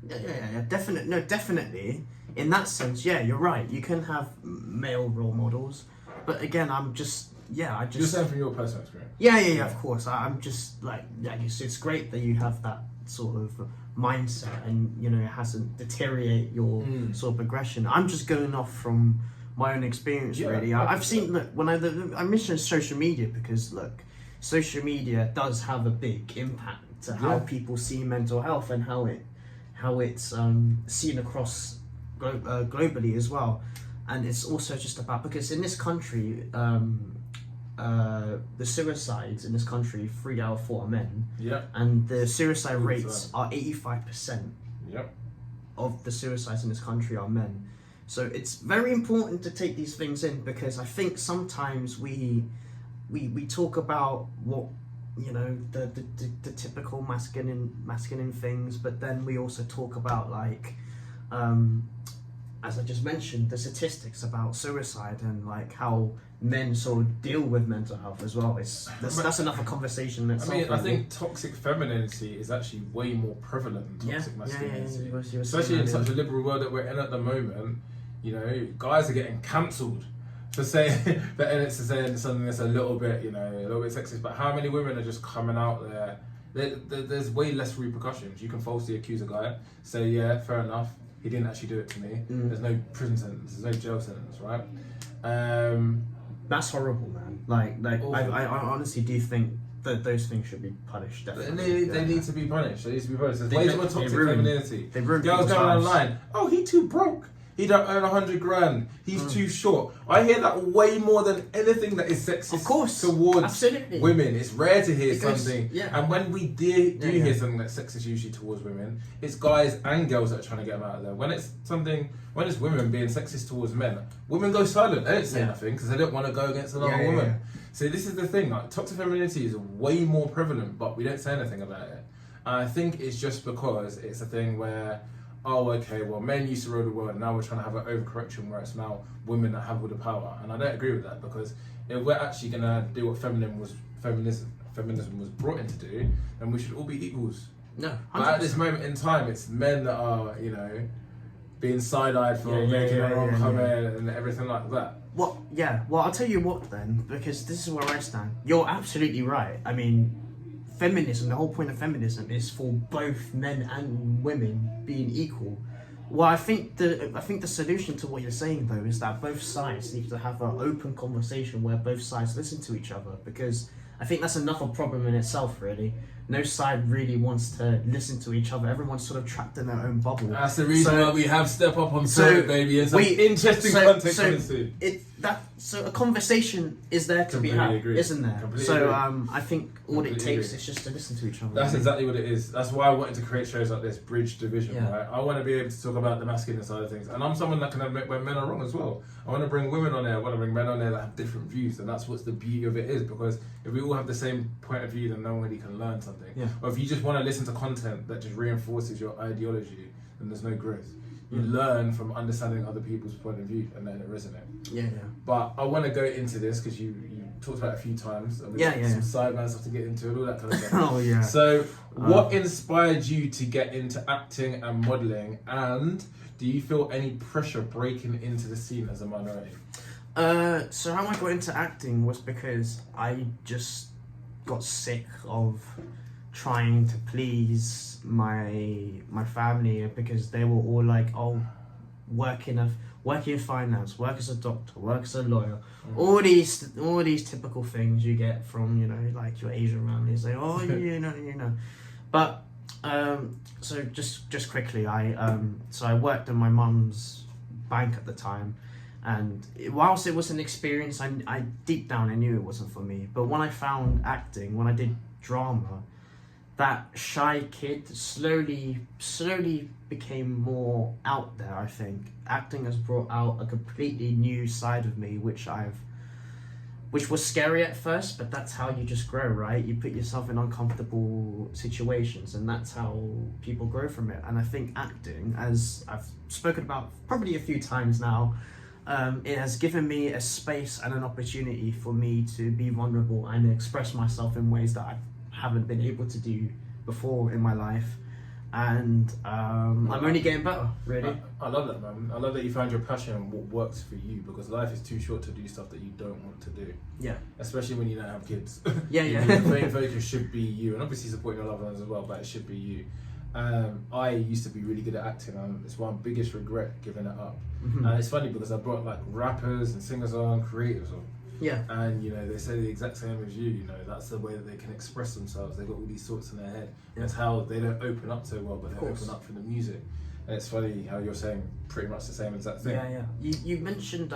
Yeah. Definitely. In that sense, yeah, you're right. You can have male role models, but again,
You're saying from your personal experience.
Yeah. Of course, I'm just like, it's great that you have that sort of mindset, and you know, it hasn't deteriorate your sort of progression. I'm just going off from my own experience, really. I've seen, look, when I mentioned social media because look, social media does have a big impact to how people see mental health and how it's seen across globally as well. And it's also just about, because in this country, the suicides in this country, 3 out of 4 are men.
Yeah.
And the suicide rates are 85%.
Yep.
Of the suicides in this country are men. So it's very important to take these things in, because I think sometimes we talk about what, you know, the typical masculine things, but then we also talk about, like, as I just mentioned, the statistics about suicide and like how men sort of deal with mental health as well. That's another conversation.
I think toxic femininity is actually way more prevalent than toxic masculinity. Especially in such a liberal world that we're in at the moment. You know, guys are getting cancelled for saying that, and it's saying something that's a little bit sexist. But how many women are just coming out there? There's way less repercussions. You can falsely accuse a guy, say, yeah, fair enough, he didn't actually do it to me. There's no prison sentence, there's no jail sentence, right?
That's horrible, man. I honestly do think that those things should be punished. Definitely.
They need to be punished. There's ways more toxic femininity.
They ruin
girls going online. Oh, he too broke. He don't earn 100 grand. He's too short. I hear that way more than anything that is sexist towards women. It's rare to hear something. Yeah. And when we do hear something that's sexist usually towards women, it's guys and girls that are trying to get them out of there. When it's women being sexist towards men, women go silent. They don't say nothing because they don't want to go against another woman. Yeah. So this is the thing. Like, toxic femininity is way more prevalent, but we don't say anything about it. And I think it's just because it's a thing where, oh, okay, well, men used to rule the world, and now we're trying to have an overcorrection where it's now women that have all the power. And I don't agree with that, because if we're actually going to do what feminism was brought in to do, then we should all be equals.
No, 100%.
But at this moment in time, it's men that are, you know, being side-eyed for making a wrong comment and everything like that.
Well, I'll tell you what then, because this is where I stand. You're absolutely right. I mean, feminism, the whole point of feminism is for both men and women being equal. Well, I think the solution to what you're saying, though, is that both sides need to have an open conversation where both sides listen to each other, because I think that's another problem in itself, really. No side really wants to listen to each other. Everyone's sort of trapped in their own bubble.
That's the reason why we have Step Up Unfiltered, baby. It's an interesting context.
So a conversation is there to be had, isn't there?
Completely
I think all it takes is just to listen to each other.
That's exactly what it is. That's why I wanted to create shows like this, Bridge Division, right? I want to be able to talk about the masculine side of things. And I'm someone that can admit when men are wrong as well. I want to bring women on there, I want to bring men on there that have different views. And that's what's the beauty of it is, because if we all have the same point of view, then no one really can learn something. Yeah. Or if you just want to listen to content that just reinforces your ideology, then there's no growth. You learn from understanding other people's point of view and letting it resonate. Yeah. But I want to go into this because you talked about it a few times. And we've got some Sidemen stuff to get into and all that kind of stuff. So, what inspired you to get into acting and modelling? And do you feel any pressure breaking into the scene as a minority?
So how I got into acting was because I just got sick of trying to please my family, because they were all like, oh, work in finance, work as a doctor, work as a lawyer, all these typical things you get from, you know, like your Asian families. Like, oh, you know. But so just quickly, I worked in my mum's bank at the time, and whilst it was an experience, I deep down I knew it wasn't for me. But when I found acting, when I did drama, that shy kid slowly became more out there. I think acting has brought out a completely new side of me, which was scary at first, but that's how you just grow, right? You put yourself in uncomfortable situations, and that's how people grow from it. And I think acting, as I've spoken about probably a few times now, it has given me a space and an opportunity for me to be vulnerable and express myself in ways that I haven't been able to do before in my life. And I'm only getting better, really.
I love that, man. I love that you found your passion and what works for you, because life is too short to do stuff that you don't want to do.
Yeah.
Especially when you don't have kids.
Yeah.
Your main focus should be you, and obviously supporting your loved ones as well, but it should be you. I used to be really good at acting, and it's my biggest regret giving it up.
Mm-hmm.
And it's funny because I brought like rappers and singers on, creatives on.
Yeah.
And they say the exact same as you. That's the way that they can express themselves. They've got all these thoughts in their head.
Yeah.
That's how they don't open up so well, but they
course.
open up for the music. And it's funny how you're saying pretty much the same exact thing.
Yeah. You mentioned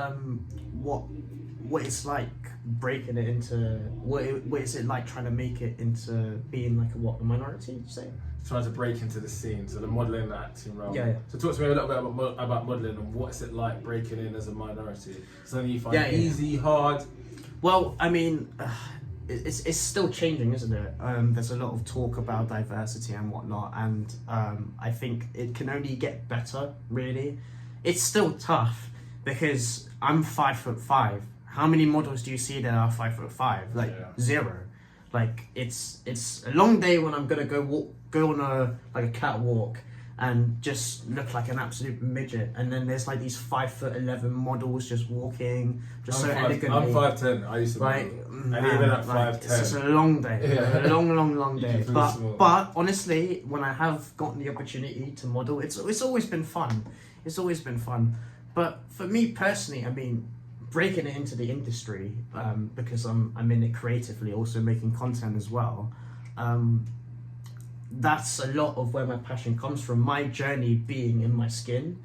what it's like breaking it into what is it like trying to make it into being like a minority? Did you say?
Trying to break into the scene, so the modelling, the acting realm.
Yeah.
So talk to me a little bit about modelling and what's it like breaking in as a minority. Something you find
Yeah.
easy, hard.
Well, I mean, it's still changing, isn't it? There's a lot of talk about diversity and whatnot, and I think it can only get better. Really, it's still tough because I'm 5'5". How many models do you see that are 5'5"? Like zero. Like it's a long day when I'm gonna go on a catwalk and just look like an absolute midget, and then there's like these 5'11" models just walking so elegantly.
I'm 5'10". I used to
like,
and even at 5'10".
It's just a long day, a long day. But honestly, when I have gotten the opportunity to model, it's always been fun. It's always been fun. But for me personally, I mean, breaking it into the industry, because I'm in it creatively, also making content as well. That's a lot of where my passion comes from. My journey being in my skin,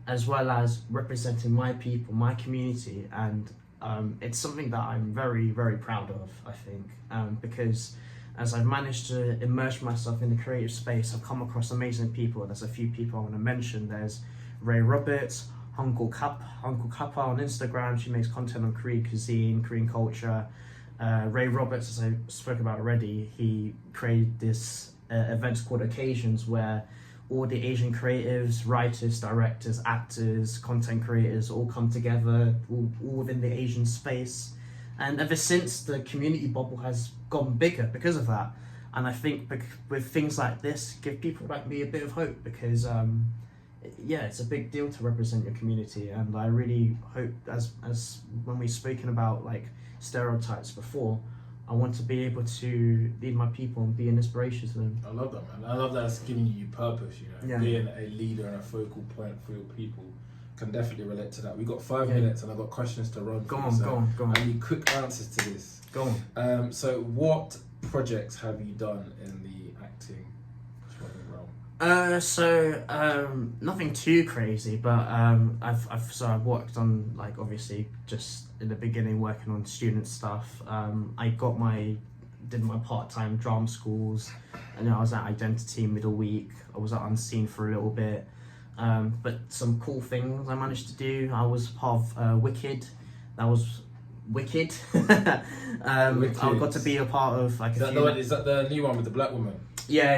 as well as representing my people, my community, and it's something that I'm very, very proud of, I think, because as I've managed to immerse myself in the creative space, I've come across amazing people. There's a few people I want to mention. There's Ray Roberts, Uncle Kappa on Instagram. She makes content on Korean cuisine, Korean culture. Ray Roberts, as I spoke about already, he created this events called Occasions, where all the Asian creatives, writers, directors, actors, content creators all come together, all within the Asian space. And ever since, the community bubble has gone bigger because of that. And I think with things like this, give people like me a bit of hope, because it's a big deal to represent your community. And I really hope, as when we've spoken about like stereotypes before, I want to be able to lead my people and be an inspiration to them.
I love that, man. I love that it's giving you purpose,
Yeah.
Being a leader and a focal point for your people. Can definitely relate to that. We've got 5 minutes and I've got questions to run.
Go on.
I need quick answers to this.
Go on.
So what projects have you done in the acting realm?
Nothing too crazy, but I've worked on, like, obviously just in the beginning working on student stuff. I did my part-time drama schools, and then I was at Identity middle week. I was at Unseen for a little bit. But some cool things I managed to do. I was part of Wicked. That was wicked.
Wicked.
I got to be a part of like
is that the new one with the black woman?
Yeah.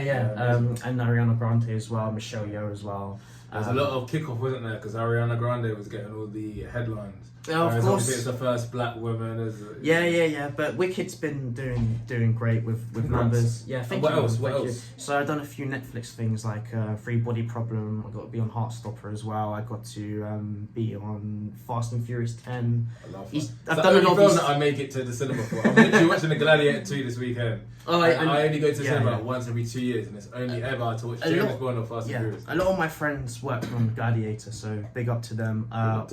And Ariana Grande as well, Michelle Yeoh as well.
There's a lot of kickoff, wasn't there? Because Ariana Grande was getting all the headlines.
Oh, of course.
It's the first black woman.
Yeah. But Wicked's been doing great with numbers. Yeah, thank you.
What else?
So I've done a few Netflix things like Free Body Problem. I got to be on Heartstopper as well. I got to be on Fast and Furious 10.
I love that.
I've done a lot of
film that I make it to the cinema for. I'm literally watching the Gladiator 2 this weekend. I only go to the cinema once every 2 years, and it's only ever to watch James Bond or Fast and Furious.
A lot of my friends worked on Gladiator, so big up to them. I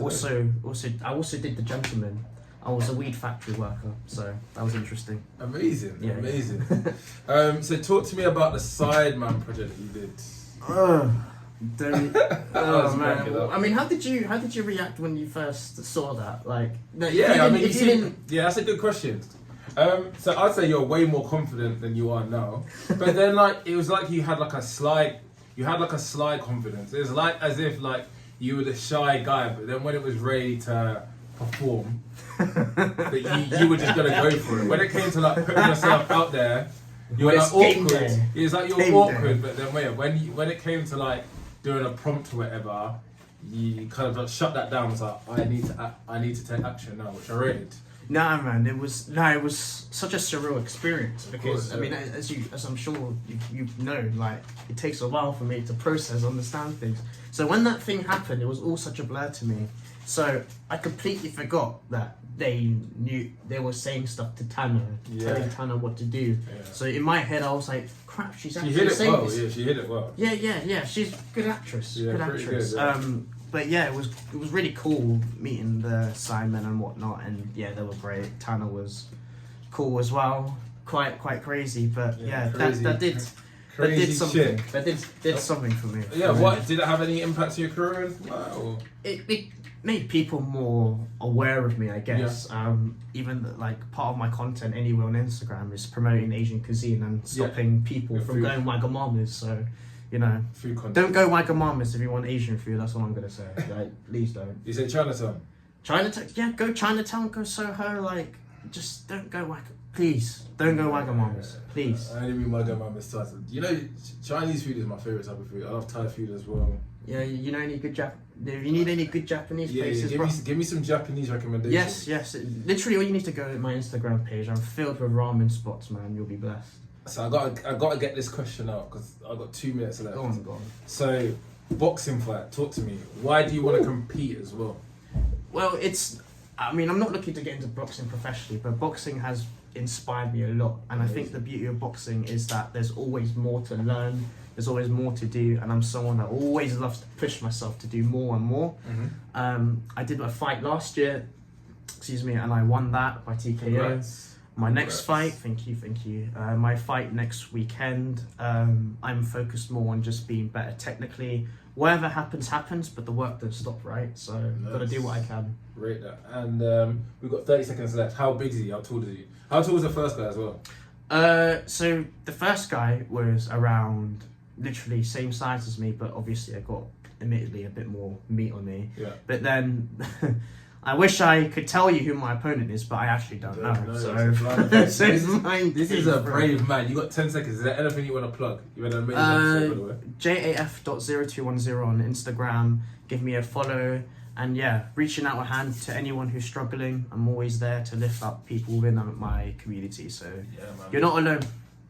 also did The Gentleman. I was a weed factory worker, so that was interesting.
Amazing.
Yeah.
So talk to me about the Sidemen project that you did.
Man. I mean, how did you react when you first saw that? Like,
that's a good question. So I'd say you're way more confident than you are now. But then, like, it was like you had like a sly confidence. It was like as if like you were the shy guy, but then when it was ready to perform, that you were just gonna go for it. When it came to like putting yourself out there, you were like awkward. It was like you were awkward, but then when it came to like doing a prompt or whatever, you kind of like shut that down. It was like I need to take action now, which I rated.
Nah, man, it was such a surreal experience because, I mean, as I'm sure you know, like, it takes a while for me to process, understand things. So when that thing happened, it was all such a blur to me. So I completely forgot that they were saying stuff to Tanner, telling Tanner what to do. Yeah. So in my head, I was like, crap, she's actually saying this. Yeah, she hit it well. Yeah, she's a good actress.
Yeah,
good actress.
Good, yeah.
But yeah, it was really cool meeting the Sidemen and whatnot, and yeah, they were great. Tanner was cool as well, quite crazy, but that did something.
Shit.
That did something for me.
Yeah, what did it have any impact to your career? Or?
It made people more aware of me, I guess. Yeah. Even like part of my content anyway on Instagram is promoting Asian cuisine and stopping people from going Wagamamas. So. You know, don't go Wagamamas if you want Asian food. That's all I'm gonna say. Like, please don't.
You say Chinatown?
Chinatown, yeah, go Chinatown, go Soho. Like, just don't go Please, don't go Wagamamas. Please.
I only mean Wagamamas twice. You know, Chinese food is my favorite type of food. I love Thai food as well.
Yeah, you know any good if you need any good Japanese places,
give me some Japanese recommendations.
Yes. Literally, all you need to go to my Instagram page. I'm filled with ramen spots, man. You'll be blessed.
So I gotta get this question out because I've got 2 minutes left.
Go on.
So, boxing fight. Talk to me. Why do you want to compete as well?
Well, I'm not looking to get into boxing professionally, but boxing has inspired me a lot. And I think the beauty of boxing is that there's always more to learn. There's always more to do, and I'm someone that always loves to push myself to do more and more. Mm-hmm. I did a fight last year, and I won that by TKO.
Congrats.
My next fight, thank you. My fight next weekend, I'm focused more on just being better technically. Whatever happens, but the work don't stop, right? So got to do what I can.
Rate that. And we've got 30 seconds left. How big is he? How tall is he? How tall was the first guy as well?
So the first guy was around literally same size as me, but obviously I got admittedly a bit more meat on me. Yeah. But then. I wish I could tell you who my opponent is, but I actually don't know.
This is a brave man. You got 10 seconds. Is there anything you want to plug? You want to make
JAF.0210 on Instagram. Give me a follow. And yeah, reaching out a hand to anyone who's struggling. I'm always there to lift up people within my community. So you're not alone.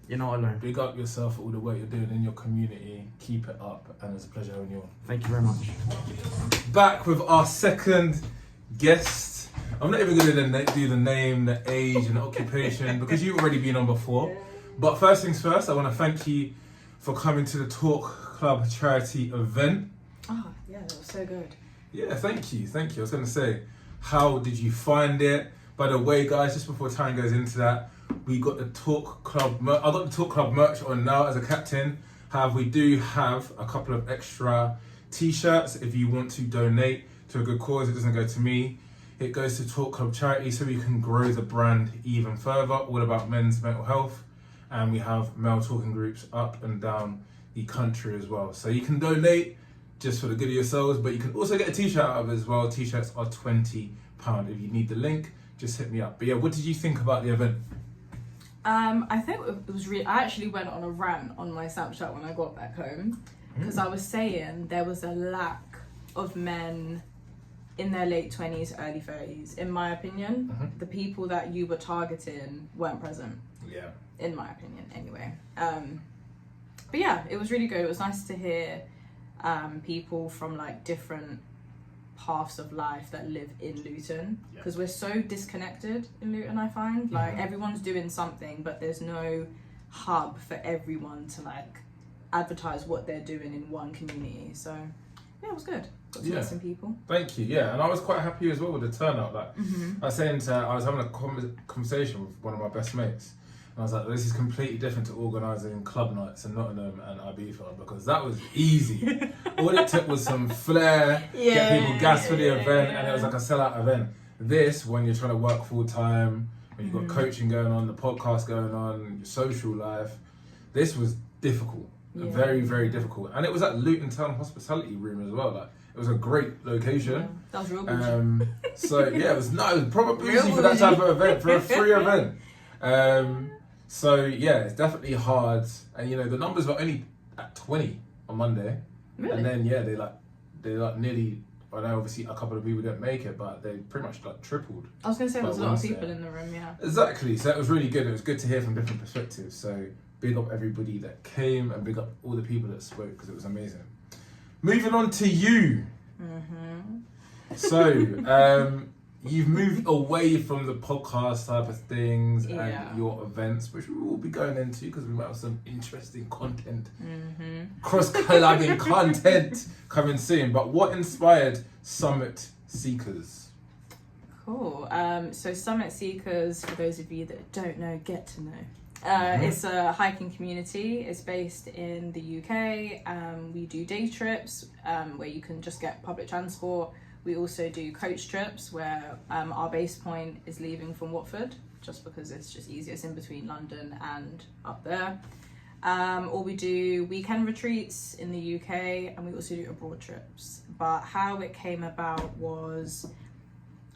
You're not alone.
Big up yourself for all the work you're doing in your community. Keep it up. And it's a pleasure having you on.
Thank you very much.
Back with our second guest. I'm not even going to do the name, the age, and the occupation because you've already been on before. But first things first, I want to thank you for coming to the Talk Club charity event.
Oh, yeah, that was so good.
Yeah, thank you. I was going to say, how did you find it? By the way, guys, just before Taryn goes into that, we got the Talk Club. I got the Talk Club merch on now as a captain. However, we do have a couple of extra T-shirts if you want to donate to a good cause. It doesn't go to me. It goes to Talk Club charity so we can grow the brand even further. All about men's mental health. And we have male talking groups up and down the country as well. So you can donate just for the good of yourselves, but you can also get a T-shirt out of it as well. T-shirts are £20. If you need the link, just hit me up. But yeah, what did you think about the event?
I think it was really. I actually went on a rant on my Snapchat when I got back home because I was saying there was a lack of men in their late 20s, early 30s. In my opinion, the people that you were targeting weren't present.
Yeah.
In my opinion, anyway. But yeah, it was really good. It was nice to hear people from like different paths of life that live in Luton, because we're so disconnected in Luton. I find like everyone's doing something, but there's no hub for everyone to like advertise what they're doing in one community. So yeah, it was good. Got to meet some people.
Thank you. Yeah, and I was quite happy as well with the turnout. Like I was saying, I was having a conversation with one of my best mates. And I was like, this is completely different to organising club nights in Nottingham and Ibiza, because that was easy. All it took was some flair, get people gas for the event, and it was like a sellout event. This, when you're trying to work full time, when you've got coaching going on, the podcast going on, your social life. This was difficult, very, very difficult. And it was at Luton Town Hospitality Room as well. Like, it was a great location.
Yeah, that was real bougie.
So yeah, it was proper bougie
Real
for that
bougie.
type of event, for a free event. So yeah, it's definitely hard. And you know, the numbers were only at 20 on Monday.
Really?
And then yeah, they nearly, I know obviously a couple of people didn't make it, but they pretty much like tripled.
I was going to say there was a lot of
Wednesday.
people in the room, yeah.
Exactly. So it was really good. It was good to hear from different perspectives. So big up everybody that came and big up all the people that spoke because it was amazing. Moving on to you. So you've moved away from the podcast type of things and your events, which we will be going into because we might have some interesting content, cross-collabing content coming soon. But what inspired Summit Seekers?
Cool. So Summit Seekers, for those of you that don't know, get to know. It's a hiking community. It's based in the UK. We do day trips where you can just get public transport. We also do coach trips where our base point is leaving from Watford, just because it's just easier. It's in between London and up there. Or we do weekend retreats in the UK, and we also do abroad trips. But how it came about was,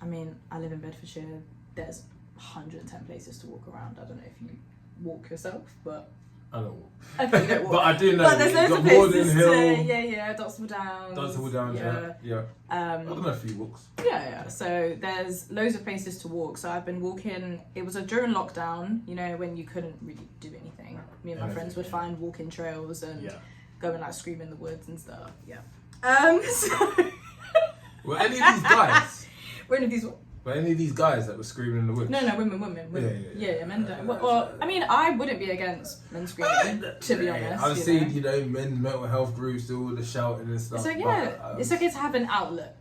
I mean, I live in Bedfordshire. There's 110 places to walk around. I don't know if you walk yourself, but
I don't walk.
okay, you don't walk.
But I do know.
But there's loads of
Warden
places
Hill.
Duxford Downs.
Dunstable Downs, yeah. I don't know a few walks.
Yeah. So there's loads of places to walk. So I've been walking. It was during lockdown, you know, when you couldn't really do anything. Me and my friends would find walking trails and go and like scream in the woods and stuff. Yeah. So
Were any of these guys?
Were any of these?
Were any of these guys that were screaming in the woods?
No, women.
Yeah,
Men don't. Well, I mean, I wouldn't be against men screaming, to be honest.
I've seen, men's mental health groups do all the shouting and stuff.
So yeah, it's okay to have an outlet.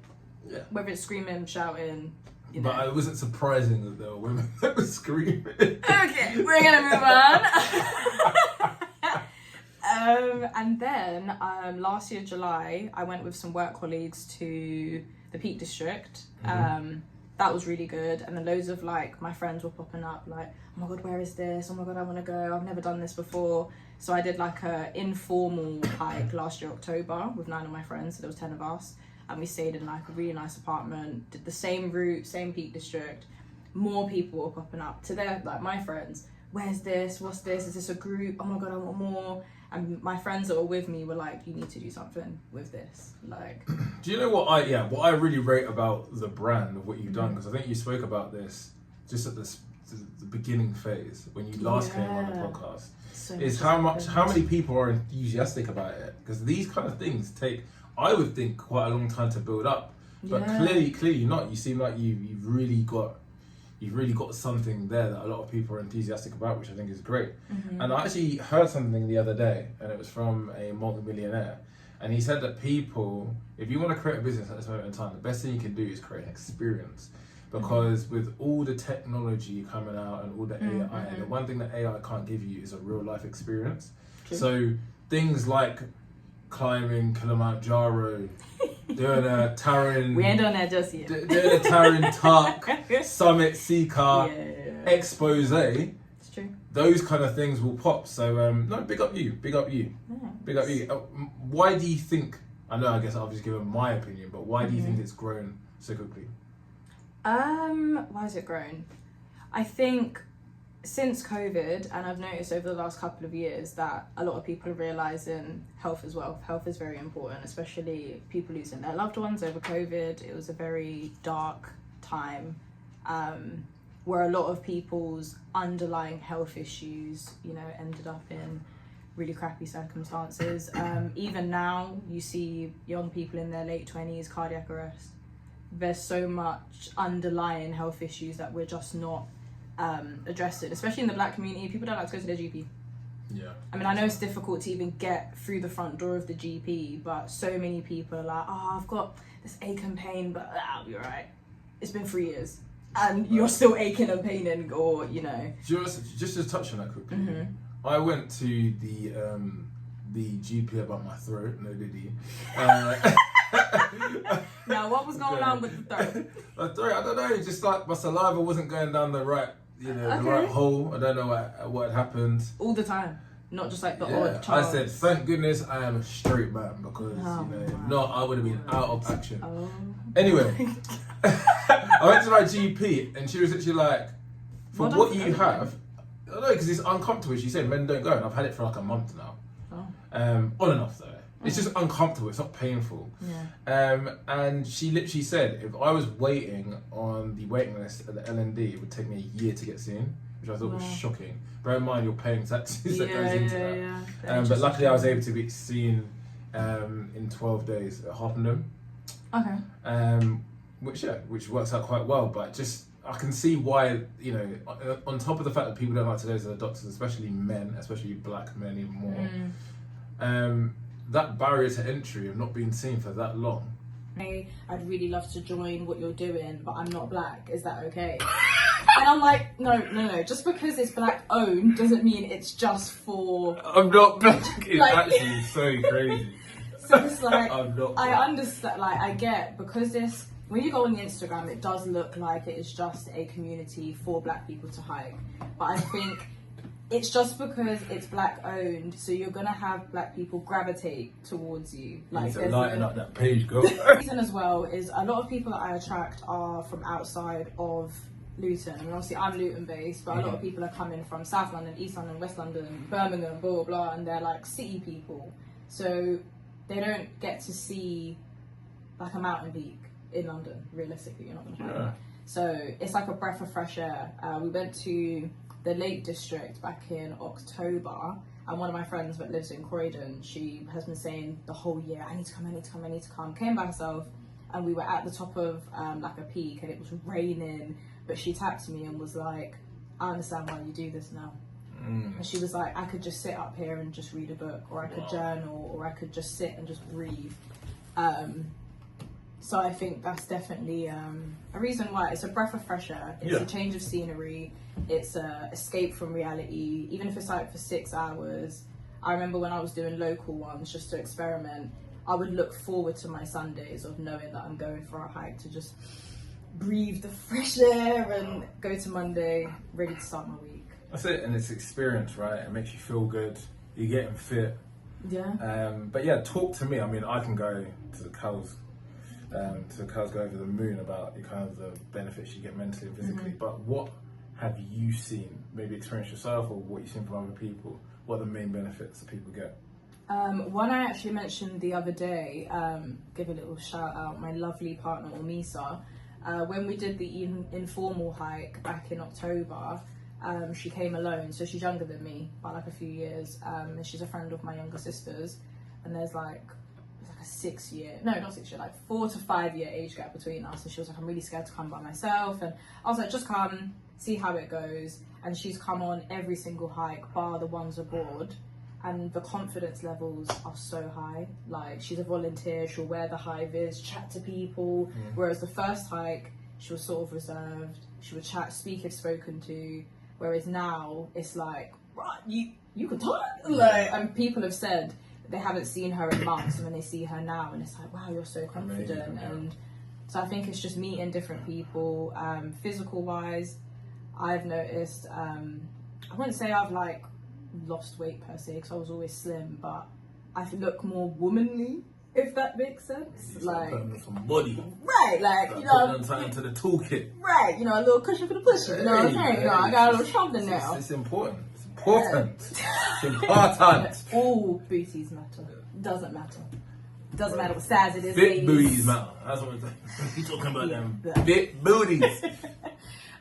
Yeah.
Whether it's screaming, shouting, you know.
But it wasn't surprising that there were women that were screaming.
Okay, we're gonna move on. And then last year, July, I went with some work colleagues to the Peak District. That was really good. And then loads of like my friends were popping up like, oh my God, where is this? Oh my God, I want to go. I've never done this before. So I did like a informal hike last year, October, with 9 of my friends. So there was 10 of us. And we stayed in like a really nice apartment, did the same route, same Peak District. More people were popping up to their, like my friends. Where's this? What's this? Is this a group? Oh my God, I want more. And my friends that were with me were like, you need to do something with this. Like,
do you know what I really rate about the brand of what you've done? Because I think you spoke about this just at the beginning phase when you last came on the podcast.
So
is how many people are enthusiastic about it? Because these kind of things take, I would think, quite a long time to build up. But clearly not. You seem like you've really got something there that a lot of people are enthusiastic about, which I think is great. And I actually heard something the other day, and it was from a multi-millionaire, and he said that people, if you want to create a business at this moment in time, the best thing you can do is create an experience, because with all the technology coming out and all the AI, the one thing that AI can't give you is a real life experience. True. So things like climbing Kilimanjaro, doing a Taryn.
We ain't done that just yet.
Doing a Taryn Tuck, Summit Seeker, expose.
It's true.
Those kind of things will pop. So no, big up you. Big up you. Why do you think? I know. I guess I've just given my opinion, but why do you think it's grown so quickly?
Why has it grown? I think since COVID, and I've noticed over the last couple of years that a lot of people are realising health as well. Health is very important, especially people losing their loved ones over COVID. It was a very dark time where a lot of people's underlying health issues, ended up in really crappy circumstances. Even now, you see young people in their late 20s, cardiac arrest. There's so much underlying health issues that we're just not addressing, especially in the Black community. People don't like to go to their GP.
Yeah.
I mean, I know it's difficult to even get through the front door of the GP, but so many people are like, oh, I've got this ache and pain, but I'll be alright. It's been 3 years. And you're still aching and paining, or,
Just to touch on that quickly, I went to the GP about my throat, no diddy.
Now, what was going on with the throat?
My throat, I don't know, just like my saliva wasn't going down the right the right hole. I don't know what had happened.
All the time. Not just like the odd chance.
I said, thank goodness I am a straight man because if not, I would have been out of action. Anyway, I went to my GP and she was literally like, for what you have, I don't know, because it's uncomfortable. She said men don't go, and I've had it for like a month now. On and off though. It's just uncomfortable. It's not painful. And she literally said if I was waiting on the waiting list at the L&D, it would take me a year to get seen, which I thought was shocking. Bear in mind you're paying taxes that goes into that. But luckily I was able to be seen in 12 days at Harpenden. Which works out quite well. But just I can see why, on top of the fact that people don't like to go to the doctors, especially men, especially black men even more. That barrier to entry of not being seen for that long.
I'd really love to join what you're doing, but I'm not black. Is that okay? And I'm like, no. Just because it's black owned doesn't mean it's just for.
I'm not black. It's actually so crazy.
So it's like,
I'm not
I
black.
understand. Like, I get because this. When you go on the Instagram, it does look like it is just a community for black people to hike. But I think it's just because it's black owned, so you're gonna have black people gravitate towards you. Like,
you lighten up that page, girl.
The reason as well is a lot of people that I attract are from outside of Luton. I mean, obviously I'm Luton based, but a lot of people are coming from South London, East London, West London, Birmingham, blah blah blah, and they're like city people, so they don't get to see like a mountain peak in London. Realistically, you're not gonna find that. So it's like a breath of fresh air. We went to the Lake District back in October, and one of my friends that lives in Croydon, she has been saying the whole year, I need to come. Came by herself, and we were at the top of like a peak, and it was raining, but she tapped me and was like, I understand why you do this now. And she was like, I could just sit up here and just read a book, or I could journal, or I could just sit and just breathe. So I think that's definitely a reason why. It's a breath of fresh air. It's a change of scenery. It's a escape from reality. Even if it's like for 6 hours. I remember when I was doing local ones just to experiment, I would look forward to my Sundays of knowing that I'm going for a hike to just breathe the fresh air and go to Monday ready to start my week.
That's it, and it's experience, right? It makes you feel good. You're getting fit. But yeah, talk to me. I mean, I can go to the cows. Go over the moon about the kind of the benefits you get mentally and physically. But what have you seen, maybe experienced yourself, or what you've seen from other people? What are the main benefits that people get?
One I actually mentioned the other day, give a little shout out, my lovely partner Omisa. When we did the informal hike back in October, she came alone, so she's younger than me by like a few years, and she's a friend of my younger sister's, and there's like a 6 year, no, not 6 year, like 4 to 5 year age gap between us. And she was like, I'm really scared to come by myself. And I was like, just come, see how it goes. And she's come on every single hike, bar the ones abroad. And the confidence levels are so high. Like, she's a volunteer, she'll wear the high vis, chat to people. Whereas the first hike, she was sort of reserved. She would chat, speak if spoken to. Whereas now, it's like, right, you could talk. Like, and people have said, they haven't seen her in months, and when they see her now, and it's like, wow, you're so confident. Amazing. And so I think it's just meeting different people. Physical wise, I've noticed, I wouldn't say I've like lost weight per se, because I was always slim, but I look more womanly, if that makes sense. Like
putting on some body,
right? Like, you know,
putting on something to the toolkit,
right? You know, a little cushion for the pushing. You know what I'm saying? You know, I got a little something now.
It's important. It's important.
All booties matter. Doesn't matter. Doesn't matter what size it is.
Big booties matter. That's what we're talking about. Them big booties.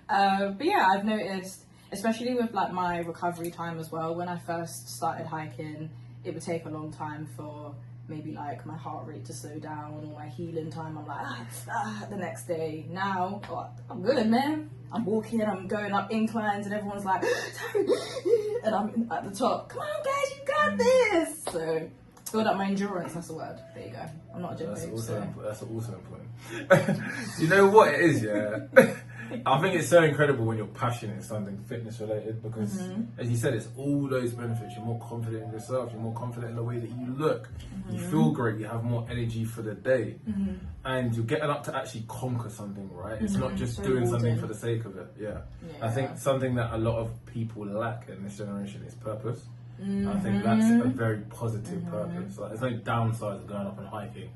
But yeah, I've noticed, especially with like my recovery time as well. When I first started hiking, it would take a long time for maybe like my heart rate to slow down, or my healing time. I'm like the next day. Now I'm good, man. I'm walking, I'm going up inclines, and everyone's like, and I'm at the top. Come on, guys, you got this. So build up my endurance. That's the word. There you go. I'm not a gym babe.
That's also important. You know what it is, yeah. I think it's so incredible when you're passionate in something fitness related because, as you said, it's all those benefits. You're more confident in yourself. You're more confident in the way that you look. You feel great. You have more energy for the day, and you're getting up to actually conquer something, right? It's not just doing something for the sake of it. Yeah. I think something that a lot of people lack in this generation is purpose. I think that's a very positive purpose. Like, there's no downsides of going up and hiking.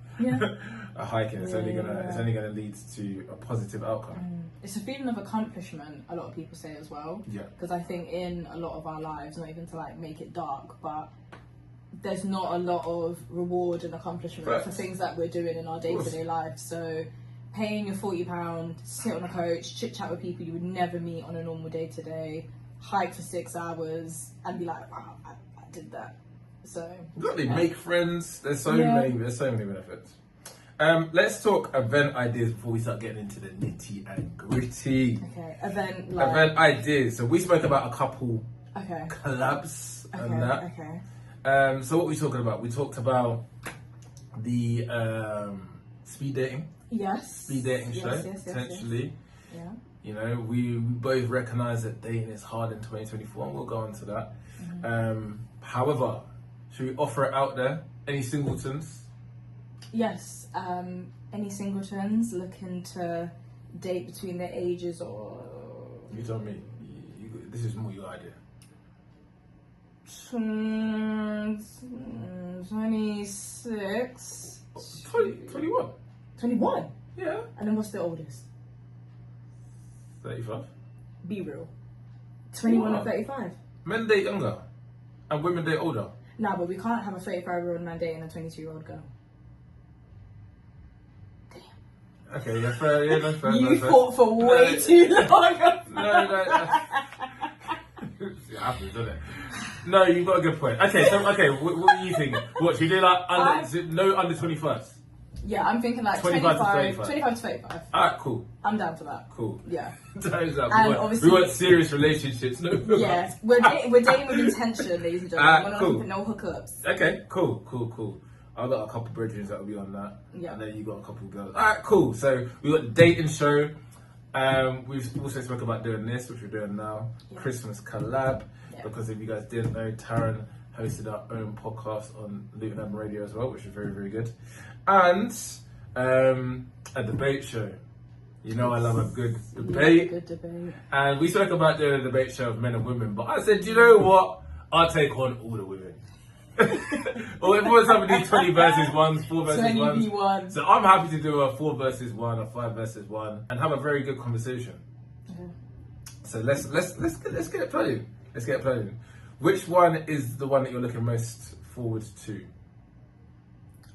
Hiking is only gonna lead to a positive outcome.
It's a feeling of accomplishment. A lot of people say as well.
Yeah.
Because I think in a lot of our lives, not even to like make it dark, but there's not a lot of reward and accomplishment for things that we're doing in our day-to-day life. So paying your £40, sit on a coach, chit chat with people you would never meet on a normal day-to-day, hike for 6 hours and be like, wow, I did that. So
Exactly, make friends. There's so many benefits. Let's talk event ideas before we start getting into the nitty and gritty.
Okay, event
ideas. So we spoke about a couple collabs and that.
Okay.
So what were we talking about? We talked about the speed dating.
Yes.
Speed dating show, potentially.
Yeah.
You know, we both recognise that dating is hard in 2024, and we'll go on to that. However, should we offer it out there? Any singletons?
Yes. Any singletons looking to date between their ages or...
You tell me. This is more your idea.
26.
21.
21?
Yeah.
And then what's the oldest?
35.
Be real. 21
Wow.
and 35.
Men date younger, and women date older.
Nah, but we can't have a 35-year-old man dating a 22-year-old girl.
Okay, yeah, fair. Yeah, no, fair.
You fought for way too long.
No. It happens, doesn't it? No, you've got a good point. Okay, what are you thinking? What, should we do like under 21st?
Yeah, I'm thinking like
25 to 35.
25 to 35.
Alright, cool.
I'm down for that.
Cool.
Yeah.
We want serious relationships. No.
Yes, we're dating with intention, ladies and gentlemen. We're not looking for no hookups.
Okay, cool. I've got a couple bridges that will be on that.
Yeah.
And then you got a couple girls. Alright, cool. So we got the dating show. We've also spoken about doing this, which we're doing now. Yeah. Christmas collab. Yeah. Because if you guys didn't know, Taryn hosted our own podcast on Luton Urban Radio as well, which is very, very good. And a debate show. You know I love a good debate.
Good debate.
And we spoke about doing a debate show of men and women, but I said, you know what? I'll take on all the women. Or if we want somebody 20 versus 1, 4 versus 1. So I'm happy to do a 4 versus 1, a 5 versus 1, and have a very good conversation. Okay. So let's get it playing. Let's get it playing. Which one is the one that you're looking most forward to?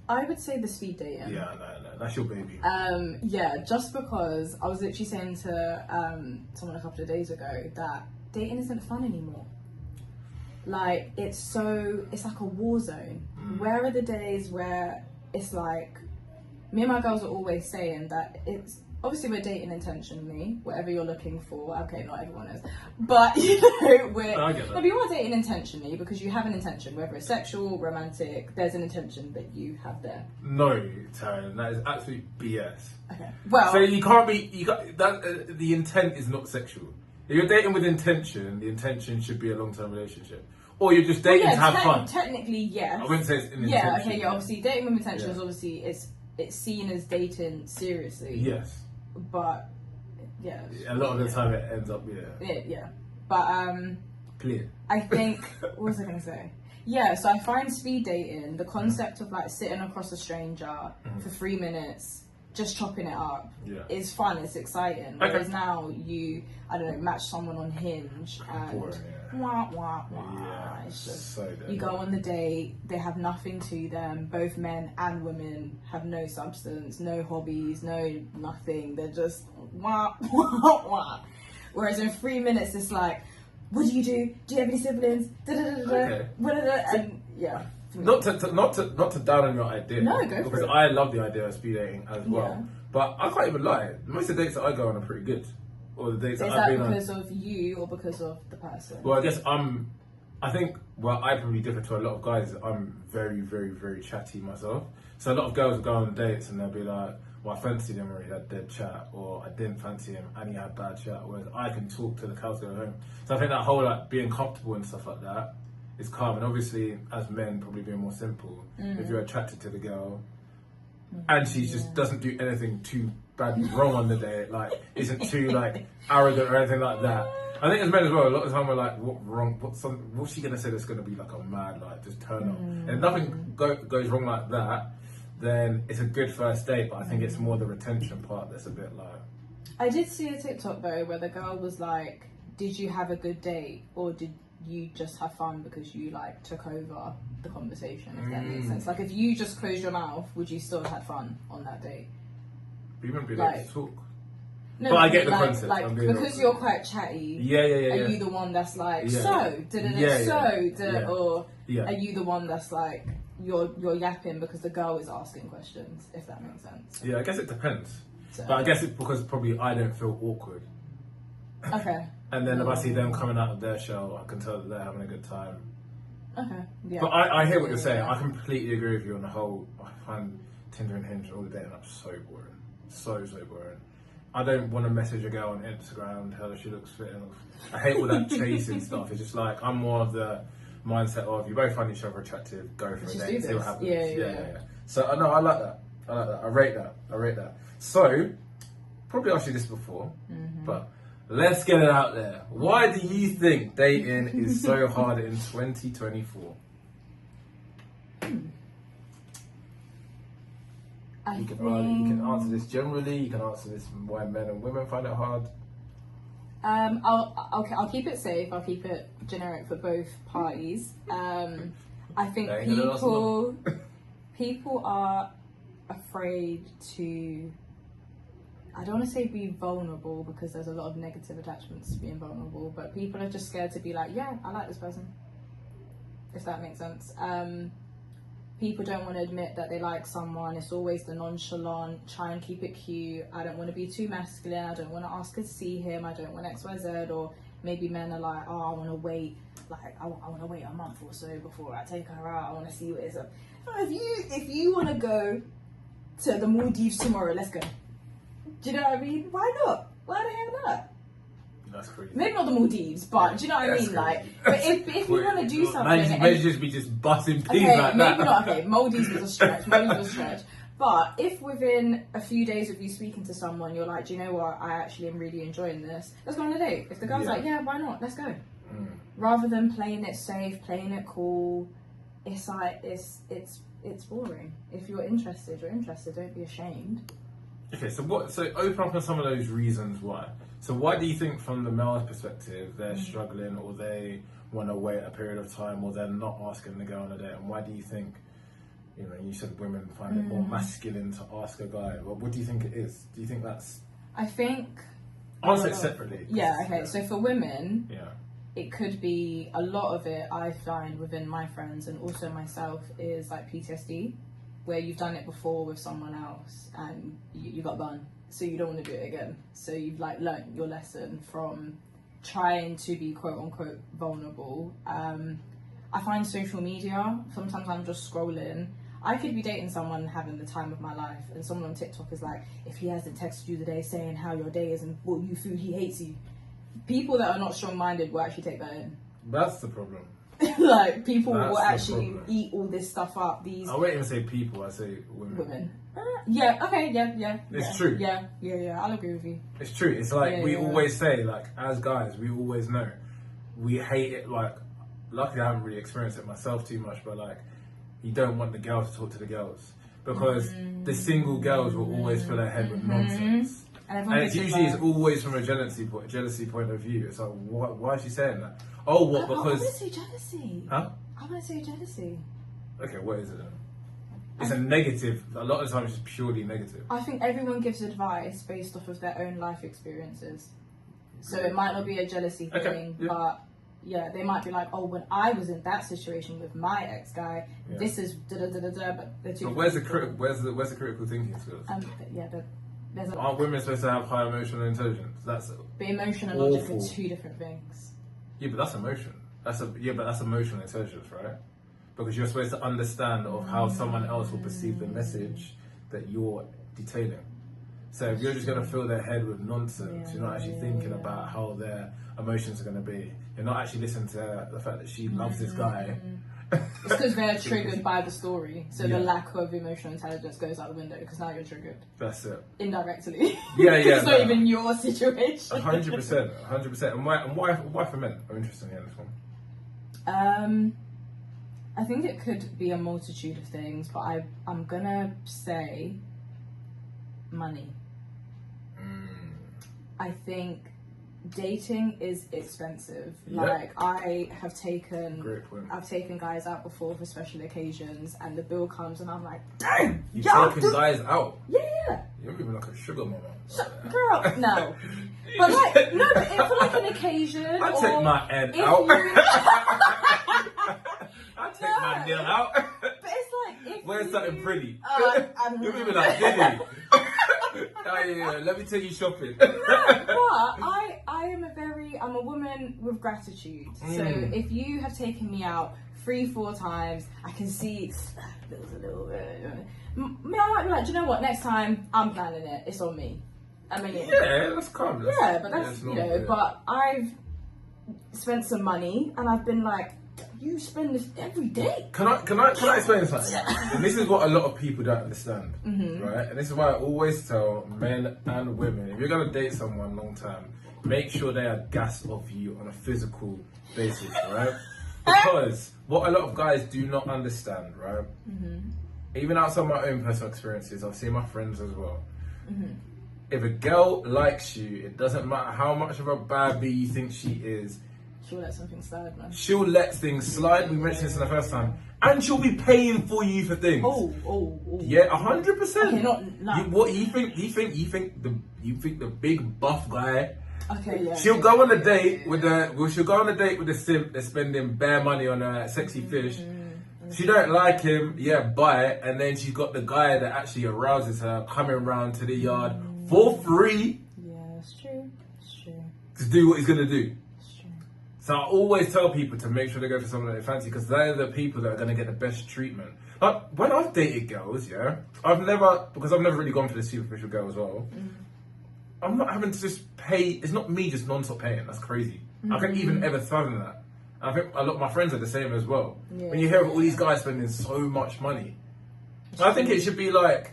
I would say the speed dating.
Yeah, no, that's your baby.
Yeah, just because I was literally saying to someone a couple of days ago that dating isn't fun anymore. Like, it's like a war zone. Where are the days where it's like, me and my girls are always saying that it's, obviously we're dating intentionally, whatever you're looking for. Okay, not everyone is. But, you know, but you are dating intentionally because you have an intention, whether it's sexual, romantic, there's an intention that you have there.
No, Taryn, that is absolute BS.
Okay, well.
So the intent is not sexual. If you're dating with intention, the intention should be a long-term relationship. Or you're just dating to have fun.
Technically, yes.
I wouldn't say it's an intention.
Yeah, okay, yeah, obviously dating with intention is obviously, it's seen as dating seriously.
Yes.
But, yeah.
A lot of the time it ends up,
Yeah. But,
clear.
I think, what was I going to say? Yeah, so I find speed dating, the concept of like sitting across a stranger for 3 minutes, just chopping it up, is fun, it's exciting. Whereas now you, I don't know, match someone on Hinge and wah, wah, wah.
Yeah,
it's just,
so dead.
you go on the date, they have nothing to them, both men and women have no substance, no hobbies, no nothing, they're just wah, wah, wah. Whereas in 3 minutes it's like, what do you do? Do you have any siblings? And yeah.
Not to down on your idea.
No, go for
because
it.
I love the idea of speed dating as well. But I can't even lie. Most of the dates that I go on are pretty good. Or the dates that I've been on. Is that
because of you or because of the person?
Well, I guess I probably differ to a lot of guys. I'm very, very, very chatty myself. So a lot of girls will go on dates and they'll be like, well, I fancied him or he had dead chat, or I didn't fancy him and he had bad chat, whereas I can talk to the cows go home. So I think that whole like being comfortable and stuff like that is calm. And obviously as men probably being more simple, if you're attracted to the girl and she just doesn't do anything too badly wrong on the day, like isn't too like arrogant or anything like that. I think as men as well, a lot of the time we're like, what's she gonna say that's gonna be like a mad, like just turn up? And if nothing goes wrong like that, then it's a good first date. But I think it's more the retention part that's a bit like.
I did see a TikTok though where the girl was like, "Did you have a good date, or did you just have fun because you like took over the conversation?" If that makes sense. Like if you just closed your mouth, would you still have had fun on that date?
We wouldn't be able to talk.
No,
but I get the
like,
concept.
Like because you're quite chatty.
Yeah.
Are you the one that's like or are you the one that's like you're yapping because the girl is asking questions? If that makes sense.
Yeah, I guess it depends.
So,
but I guess it's because probably I don't feel awkward.
Okay.
And then if I see them coming out of their shell, I can tell that they're having a good time.
Okay. Yeah.
But I hear what you're saying. I completely agree with you on the whole. I find Tinder and Hinge all the dating apps so boring. So boring. I don't want to message a girl on Instagram and tell her she looks fit. I hate all that chasing stuff. It's just like, I'm more of the mindset of you both find each other attractive, go for a date and see what happens. Yeah. So I know I like that. I rate that. So, probably asked you this before, but let's get it out there. Why do you think dating is so hard in 2024? You can answer this generally. You can answer this why men and women find it hard.
I'll keep it safe. I'll keep it generic for both parties. I think people are afraid to. I don't want to say be vulnerable because there's a lot of negative attachments to being vulnerable, but people are just scared to be like, yeah, I like this person. If that makes sense. People don't want to admit that they like someone. It's always the nonchalant, try and keep it cute. I don't want to be too masculine. I don't want to ask her to see him. I don't want XYZ. Or maybe men are like, oh, I want to wait. Like, I want to wait a month or so before I take her out. I want to see what it is. If you want to go to the Maldives tomorrow, let's go. Do you know what I mean? Why not? Why the hell not?
That's crazy.
Maybe not the Maldives, but do you know what I mean?
Crazy.
Like, but if you want to do something,
maybe just be just busting peas
okay,
like
maybe
that.
not. Okay, Maldives was a stretch. But if within a few days of you speaking to someone, you're like, do you know what? I actually am really enjoying this. Let's go on a date. If the girl's like, yeah, why not? Let's go. Rather than playing it safe, playing it cool, it's like it's boring. If you're interested, you're interested. Don't be ashamed.
Okay, so open up on some of those reasons why. So why do you think from the male's perspective they're struggling, or they want to wait a period of time, or they're not asking the girl on a date? And why do you think, you said women find it more masculine to ask a guy? Well, what do you think it is? Do you think that's...
I think...
Answer it separately.
Yeah, okay. So for women, it could be, a lot of it I find within my friends and also myself is like PTSD, where you've done it before with someone else and you got burned. So you don't want to do it again. So you've like learnt your lesson from trying to be quote unquote vulnerable. I find social media, sometimes I'm just scrolling. I could be dating someone having the time of my life, and someone on TikTok is like, if he hasn't texted you today saying how your day is and what you feel, he hates you. People that are not strong-minded will actually take that in.
That's the problem.
Like, people will actually eat all this stuff up.
I won't even say people, I say women.
Yeah, okay, yeah.
It's true.
Yeah, I'll agree with you.
It's true. It's like we always say, like, as guys, we always know. We hate it, like, luckily I haven't really experienced it myself too much, but like, you don't want the girls to talk to the girls. Because the single girls will always fill their head with nonsense. And it's usually it's always from a jealousy point of view. It's like, why is she saying that? Oh, what? Because
I wouldn't say jealousy.
Huh?
I wouldn't say jealousy.
Okay, what is it then? It's a negative. A lot of the time, it's just purely negative.
I think everyone gives advice based off of their own life experiences. So it might not be a jealousy thing, but yeah, they might be like, oh, when I was in that situation with my ex guy, this is da da da da da. But they're too.
But where's the critical thinking skills? Aren't women supposed to have high emotional intelligence? But
emotion and logic are two different things.
Yeah, but that's emotion. That's emotional intelligence, right? Because you're supposed to understand of how someone else will perceive the message that you're detailing. So if you're just going to fill their head with nonsense, you're not actually thinking
yeah.
about how their emotions are going to be. You're not actually listening to the fact that she loves this guy.
It's because they're triggered by the story. So
Yeah.
the lack of emotional intelligence goes out the window because now you're triggered.
That's it.
Indirectly.
Yeah,
It's not
no.
even your situation.
100%. And why for men? I'm interested in this one.
I think it could be a multitude of things, but I'm gonna say money. I think dating is expensive.
Yep.
Like I have taken
Great point.
I've taken guys out before for special occasions and the bill comes and I'm like, damn,
You've
y'all
taken
do-
guys out.
yeah.
You're even like a sugar mama.
Girl, no. But like, no, but for like an occasion.
I
or
take my end
if
out.
you-
I take my nail out.
But it's like, if
Wear
you-
something pretty.
I'm
You're moving like Diddy. Oh, yeah, let me take you shopping.
But I'm a woman with gratitude. So if you have taken me out 3-4 times, I can see there was a little bit. I might be like, do you know what? Next time I'm planning it. It's on me. I mean,
Yeah, that's calm.
yeah, but that's But I've spent some money and I've been like, you spend this every day.
Can I explain something? And this is what a lot of people don't understand, right? And this is why I always tell men and women: if you're gonna date someone long term, make sure they are gas off you on a physical basis, right? Because what a lot of guys do not understand, right? Even outside my own personal experiences, I've seen my friends as well. If a girl likes you, it doesn't matter how much of a bad bee you think she is.
She'll let something slide, man.
She'll let things slide. We mentioned this in the first time, and she'll be paying for you for things.
Oh.
Yeah, 100%.
Okay, not.
What you think the big buff guy.
Okay, yeah.
She'll go on a date with the simp that's spending bare money on a sexy fish. She don't like him, yeah, buy it, and then she's got the guy that actually arouses her coming round to the yard for free
Yeah, it's true. It's true.
to do what he's gonna do.
It's true.
So I always tell people to make sure they go for someone that they fancy because they're the people that are going to get the best treatment. Like when I've dated girls, yeah, I've never really gone for the superficial girl as well. I'm not having to just pay. It's not me just non-stop paying. That's crazy. I can't even ever fathom that. I think a lot of my friends are the same as well.
Yeah.
When you hear of all these guys spending so much money, I think it should be like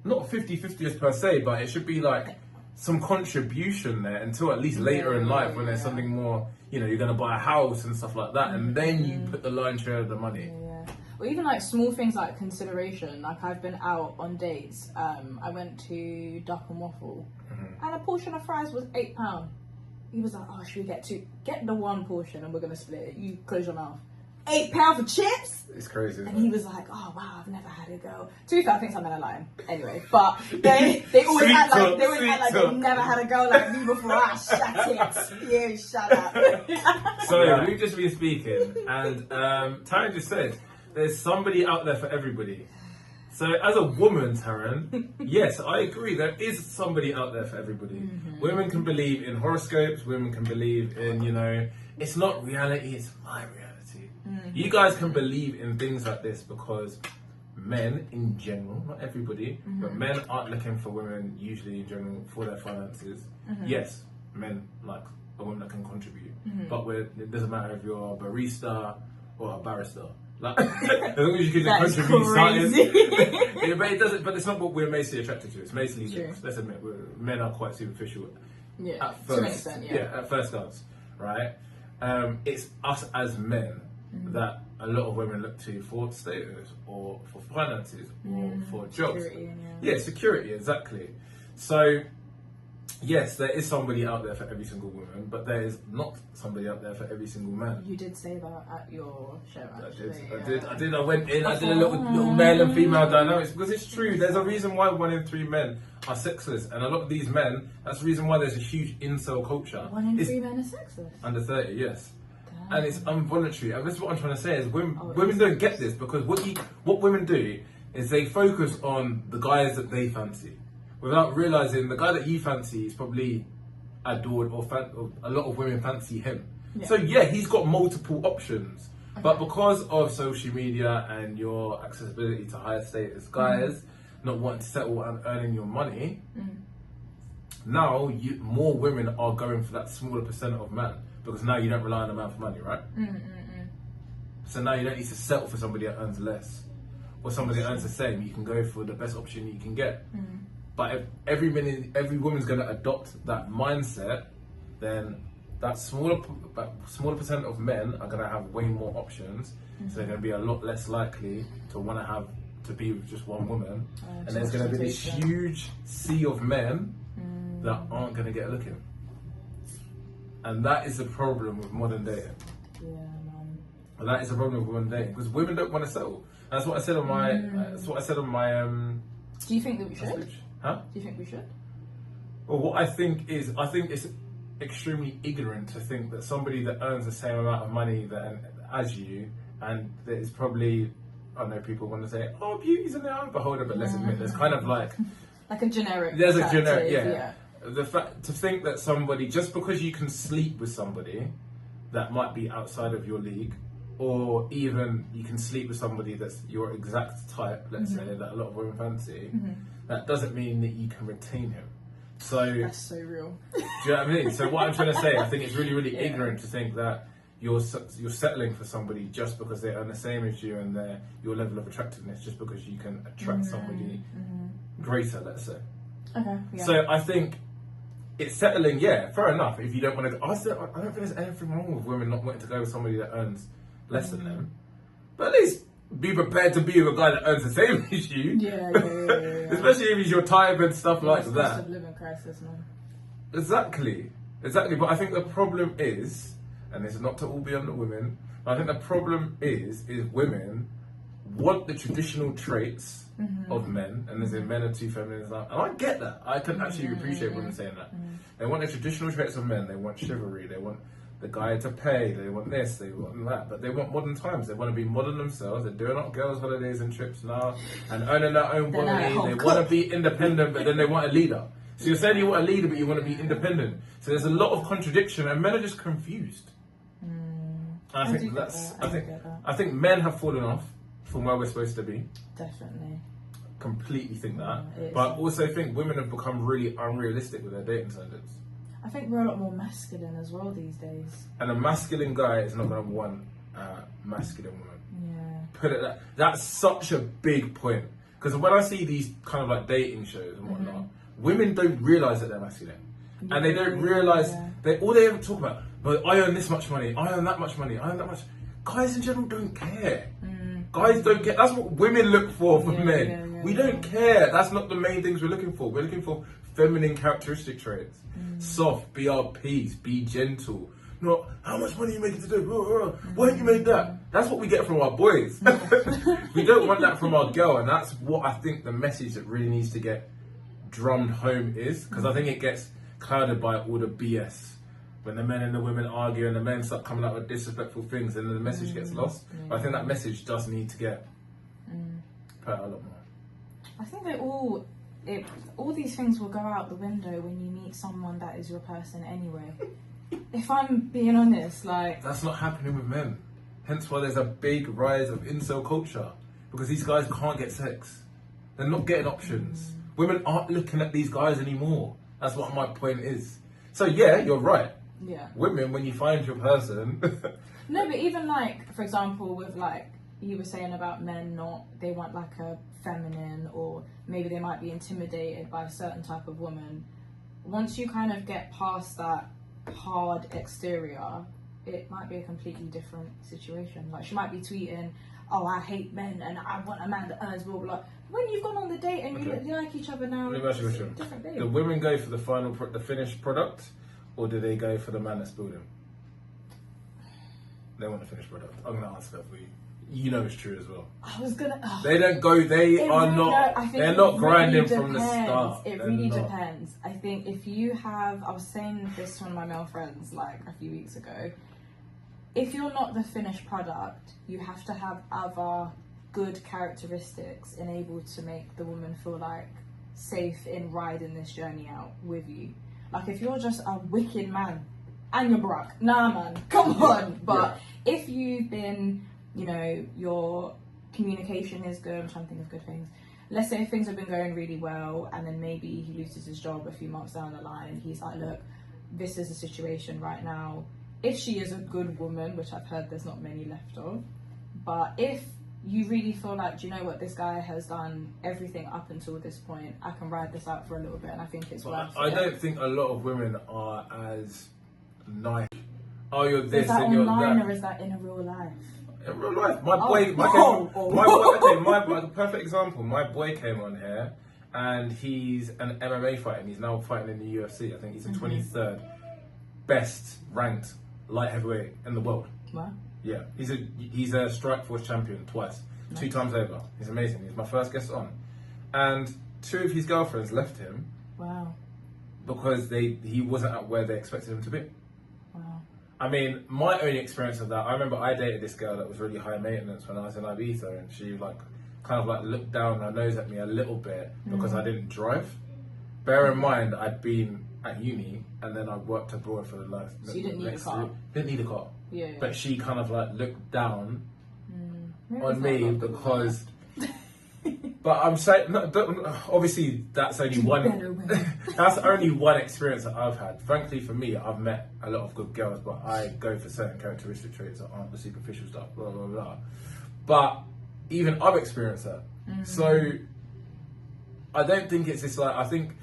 not 50-50 per se, but it should be like some contribution there until at least later in life when there's something more, you're going to buy a house and stuff like that, and then you put the lion's share of the money.
Yeah. Or even like small things like consideration. Like I've been out on dates. I went to Duck and Waffle, and a portion of fries was £8. He was like, "Oh, should we get the one portion and we're gonna split it? You close your mouth." £8 for chips.
It's crazy.
And he was like, "Oh wow, I've never had a go." To be fair, I think some men are lying. Anyway, but they always
Sweet
act
talk,
like they never had a go like me before. I shut it. Yeah, shut up.
So we've just been speaking, and Taryn just said, "There's somebody out there for everybody." So as a woman, Taryn, yes, I agree. There is somebody out there for everybody. Women can believe in horoscopes. Women can believe in, it's not reality, it's my reality. You guys can believe in things like this because men in general, not everybody, but men aren't looking for women usually in general for their finances. Yes, men like a woman that can contribute. But it doesn't matter if you're a barista or a barrister. Like, as long as you can contribute something. Yeah, but it doesn't. But it's not what we're mostly attracted to. It's mostly looks. Let's admit, men are quite superficial.
Yeah,
at first,
to an extent, yeah.
At first glance, right? It's us as men that a lot of women look to for status or for finances or for jobs.
Security,
security, exactly. So, yes, there is somebody out there for every single woman, but there is not somebody out there for every single man.
You did say that at your show, actually.
I did. I went in. I did a little male and female dynamics because it's true. There's a reason why 1 in 3 men are sexless, and a lot of these men. That's the reason why there's a huge incel culture.
1 in 3 men are sexless.
Under 30, yes. And it's involuntary. And this is what I'm trying to say is women
is
don't get this because what women do is they focus on the guys that they fancy without realizing the guy that you fancy is probably adored or a lot of women fancy him. Yeah. So yeah, he's got multiple options. Okay. But because of social media and your accessibility to higher status guys, not wanting to settle and earning your money, now more women are going for that smaller percent of men, because now you don't rely on a man for money, right? So now you don't need to settle for somebody that earns less or somebody that earns the same. You can go for the best option you can get. But if every woman's going to adopt that mindset, then that smaller percent of men are going to have way more options. So they're going to be a lot less likely to want to be with just one woman. And there's going to be this huge sea of men that aren't going to get a look in. And that is the problem with modern dating.
Yeah, man.
And that is the problem with modern dating, because women don't want to settle. And that's what I said on my. That's what I said on my.
Do you think that we should?
Speech. Huh?
Do you think we should?
Well, what I think it's extremely ignorant to think that somebody that earns the same amount of money as you, and that is probably, I know people want to say, oh, beauty's in the eye of the beholder, but let's admit, there's kind of like
a generic.
There's a generic, yeah. The fact to think that somebody, just because you can sleep with somebody that might be outside of your league, or even you can sleep with somebody that's your exact type, let's say, that a lot of women fancy, that doesn't mean that you can retain him. So
that's so real.
Do you know what I mean? So what I'm trying to say, I think it's really, really ignorant to think that you're settling for somebody just because they earn the same as you and your level of attractiveness, just because you can attract somebody greater, let's say.
Okay. Yeah.
So I think it's settling, yeah, fair enough. If you don't want to, I don't think there's anything wrong with women not wanting to go with somebody that earns less than them, but at least be prepared to be with a guy that earns the same as you.
Yeah.
Especially if he's your type and stuff like that.
Cost of living crisis, man.
Exactly. But I think the problem is, and this is not to all be on the women, but I think the problem is women want the traditional traits of men, and there's men are too feminine, and I get that. I can actually appreciate women saying that. They want the traditional traits of men. They want chivalry. They want the guy to pay. They want this. They want that. But they want modern times. They want to be modern themselves. They're doing up girls' holidays and trips now, and earning their own money. They want to be independent, but then they want a leader. So you're saying you want a leader, but you want to be independent. So there's a lot of contradiction, and men are just confused. I think men have fallen off from where we're supposed to be.
Definitely.
Completely think that. But I also think women have become really unrealistic with their dating standards.
I think we're a lot more masculine as well these days.
And a masculine guy is not going to want a masculine woman.
Yeah.
Put it that's such a big point. Because when I see these kind of like dating shows and whatnot, women don't realise that they're masculine. Yeah, and they don't realise, all they ever talk about, but I earn this much money, I earn that much money, I earn that much. Guys in general don't care. Guys don't care. That's what women look for men. We don't care. That's not the main things we're looking for. We're looking for feminine characteristic traits. Soft, be our peace, be gentle. Not, how much money are you making today? Why don't you make that? That's what we get from our boys. We don't want that from our girl, and that's what I think the message that really needs to get drummed home is, because I think it gets clouded by all the BS. When the men and the women argue and the men start coming up with disrespectful things, and then the message gets lost. But I think that message does need to get put out a lot more.
I think all these things will go out the window when you meet someone that is your person anyway. If I'm being honest, like...
That's not happening with men. Hence why there's a big rise of incel culture. Because these guys can't get sex. They're not getting options. Women aren't looking at these guys anymore. That's what my point is. So yeah, you're right.
Yeah.
Women, when you find your person...
No, but even like, for example, with like, you were saying about men they want like a feminine, or maybe they might be intimidated by a certain type of woman. Once you kind of get past that hard exterior, it might be a completely different situation. Like, she might be tweeting, oh, I hate men and I want a man that earns blah, blah, blah. When you've gone on the date and you like each other now,
it's a different thing. Do women go for the finished product, or do they go for the man that's building? They want the finished product. I'm going to answer that for you. You know it's true as well.
I was gonna.
They don't go. They're not grinding from the start.
It really depends. I think if you have, I was saying this to one of my male friends like a few weeks ago. If you're not the finished product, you have to have other good characteristics enabled to make the woman feel like safe in riding this journey out with you. Like, if you're just a wicked man and you're broke, nah, man, come on. But if you've been, you know, your communication is good, I'm trying to think of good things. let's say if things have been going really well and then maybe he loses his job a few months down the line and he's like, look, this is the situation right now. If she is a good woman, which I've heard there's not many left of, but if you really feel like, do you know what, this guy has done everything up until this point, I can ride this out for a little bit, and I think it's worth it.
I don't think a lot of women are as nice. Oh, you're this
is that
and you're
online
that.
or is that in a real life?
In real life, my boy, perfect example. My boy came on here, and he's an MMA fighter. And he's now fighting in the UFC. I think he's the 23rd best ranked light heavyweight in the world.
Wow.
Yeah, he's a Strikeforce champion twice,
Nice.
2 times over. He's amazing. He's my first guest on, and 2 of his girlfriends left him
Wow.
because he wasn't at where they expected him to be.
Wow.
I mean, my only experience of that, I remember I dated this girl that was really high maintenance when I was in Ibiza, and she looked down her nose at me a little bit because I didn't drive. Bear in mind, I'd been at uni and then I worked abroad for the last.
So you didn't need a car?
Didn't need a car.
Yeah.
But she kind of looked down
Maybe
on
it's
me
not
because. But I'm saying, obviously, that's only one. That's only one experience that I've had. Frankly, for me, I've met a lot of good girls, but I go for certain characteristic traits that aren't the superficial stuff. Blah blah blah. But even I've experienced that, so I don't think it's this I think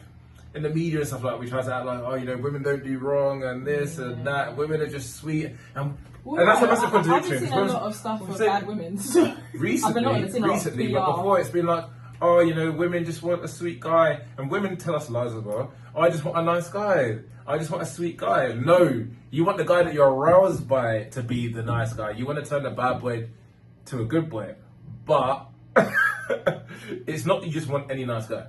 in the media and stuff we try to act like, oh, women don't do wrong and this and that. Women are just sweet and that's a massive contradiction.
I've seen a lot of stuff with bad women. So
recently, but before it's been like, oh, women just want a sweet guy, and women tell us lies as well. Oh, I just want a nice guy. I just want a sweet guy. No, you want the guy that you're aroused by to be the nice guy. You want to turn the bad boy to a good boy, but it's not you just want any nice guy.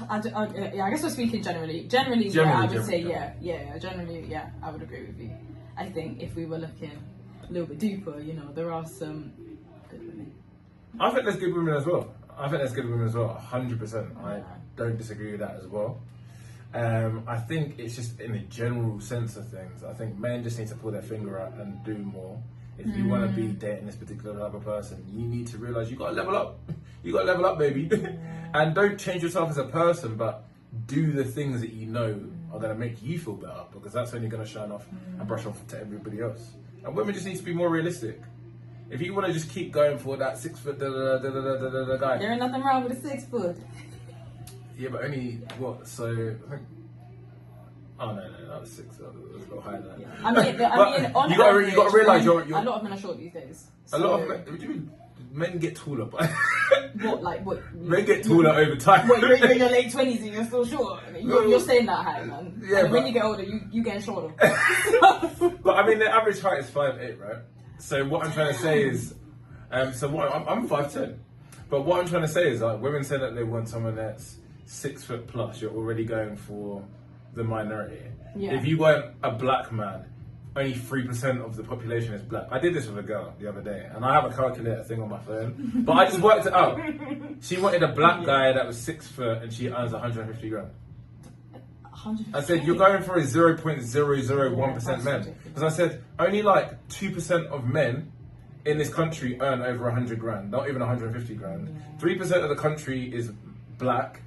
I guess we're speaking generally. Generally, I would say generally, I would agree with you. I think if we were looking a little bit deeper, there are some good women.
I think there's good women as well. 100%. I don't disagree with that as well. I think it's just in a general sense of things. I think men just need to pull their finger out and do more. If you want to be dating this particular type of person, you need to realize you got to level up. You got to level up, baby. And don't change yourself as a person, but do the things that you know are going to make you feel better, because that's only going to shine off and brush off to everybody else. And women just need to be more realistic. If you want to just keep going for that 6 foot guy,
there ain't nothing wrong with a 6 foot.
Yeah, but only what? So I think. Oh no, that was 6. That was a little higher than that.
Yeah. I mean, on
you got to realize you're.
A lot of men are short these days.
A lot of men. What do you mean? Men get taller, but
what?
Men get taller over time.
What, you're in your late 20s and you're still short. I mean, you're staying that height, man.
Yeah,
and when you get older, you getting shorter.
But I mean, the average height is 5'8", right? So what I'm trying to say is, I'm 5'10", but what I'm trying to say is women say that they want someone that's 6 foot plus. You're already going for the minority.
Yeah.
If you want a black man, only 3% of the population is black. I did this with a girl the other day, and I have a calculator thing on my phone, but I just worked it out. She wanted a black guy that was 6 foot, and she earns 150 grand. I said, you're going for a 0.001% men. Because I said, only 2% of men in this country earn over 100 grand, not even 150 grand. 3% of the country is black,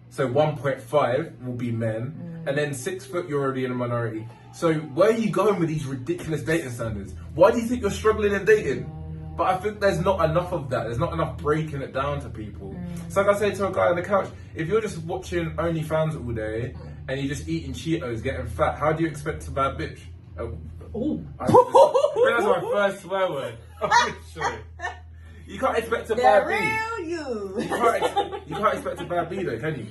so 1.5 will be men, and then 6 foot, you're already in a minority. So where are you going with these ridiculous dating standards? Why do you think you're struggling in dating? But I think there's not enough of that. There's not enough breaking it down to people. It's like I say to a guy on the couch, if you're just watching OnlyFans all day and you're just eating Cheetos, getting fat, how do you expect a bad bitch?
Oh.
That's my first swear word. Sorry. You can't expect a bad B. You can't expect a bad B though, can you?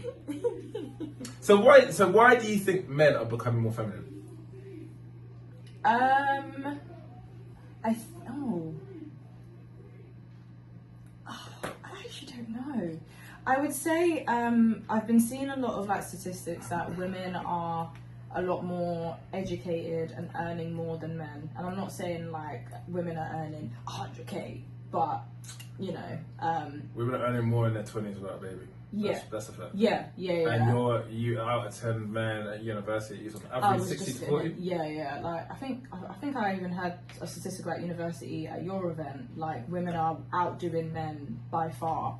So why do you think men are becoming more feminine?
I actually don't know. I would say I've been seeing a lot of statistics that women are a lot more educated and earning more than men. And I'm not saying women are earning 100k, but
women are earning more in their 20s without a baby.
Yeah.
That's a fact.
Yeah.
And you out of 10 men at university, you're on
I
average
was
60
just
to 40?
yeah. Like I think I even had a statistic about university at your event. Like women are outdoing men by far.